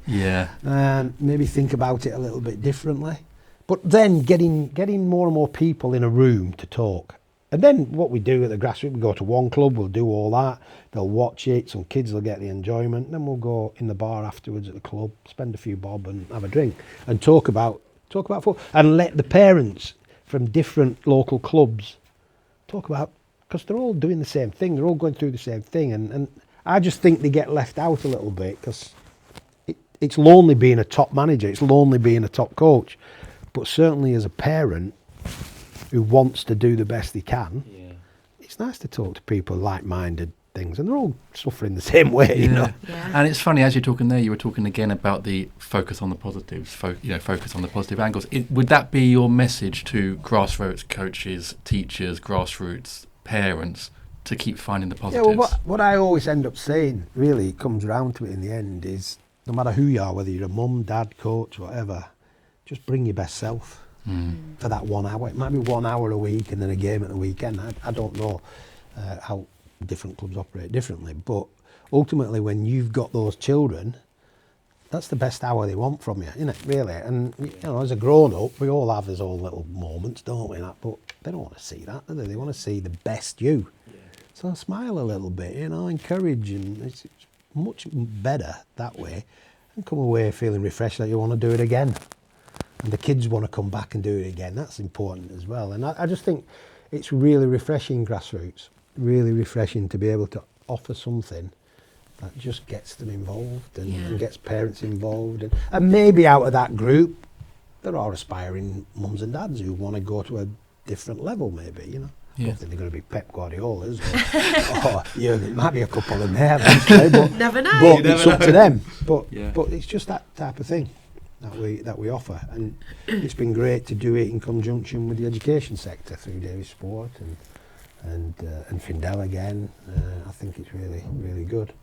maybe think about it a little bit differently. But then getting more and more people in a room to talk And then what we do at the grassroots, we go to one club, we'll do all that. They'll watch it. Some kids will get the enjoyment. Then we'll go in the bar afterwards at the club, spend a few bob and have a drink and talk about football, and let the parents from different local clubs talk about, because they're all doing the same thing. They're all going through the same thing, and I just think they get left out a little bit, because it's lonely being a top manager. It's lonely being a top coach, but certainly as a parent who wants to do the best he can, it's nice to talk to people like-minded things, and they're all suffering the same way, you know. Yeah. And it's funny, as you're talking there, you were talking again about the focus on the positives, focus on the positive angles. Would that be your message to grassroots coaches, teachers, grassroots parents, to keep finding the positives? Yeah, well, what I always end up saying, really, comes round to it in the end, is no matter who you are, whether you're a mum, dad, coach, whatever, just bring your best self. For that 1 hour. It might be 1 hour a week and then a game at the weekend. I don't know how different clubs operate differently, but ultimately when you've got those children, that's the best hour they want from you, isn't it, really? And you know, as a grown-up, we all have those own little moments, don't we? But they don't want to see that, do they? They want to see the best you. So smile a little bit, you know, encourage, and it's much better that way, and come away feeling refreshed that you want to do it again. And the kids want to come back and do it again. That's important as well. And I just think it's really refreshing, grassroots, really refreshing to be able to offer something that just gets them involved and gets parents involved. And maybe out of that group, there are aspiring mums and dads who want to go to a different level, maybe, you know. I don't think they're going to be Pep Guardiolas. Or there might be a couple in there, eventually, but, never know. But it's up to them. But it's just that type of thing that we offer, and it's been great to do it in conjunction with the education sector through Davis Sport and Findel again. I think it's really good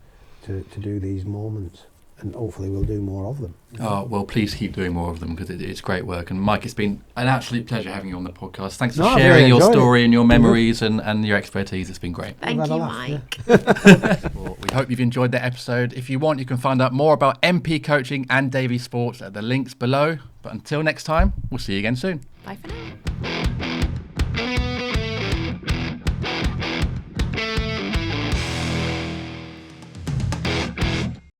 to do these moments, and hopefully we'll do more of them. Oh, well, please keep doing more of them, because it's great work. And Mike, it's been an absolute pleasure having you on the podcast. Thanks for sharing your story and your memories and your expertise. It's been great. Thank you, Mike. Well, we hope you've enjoyed that episode. If you want, you can find out more about MP Coaching and Davy Sports at the links below. But until next time, we'll see you again soon. Bye for now.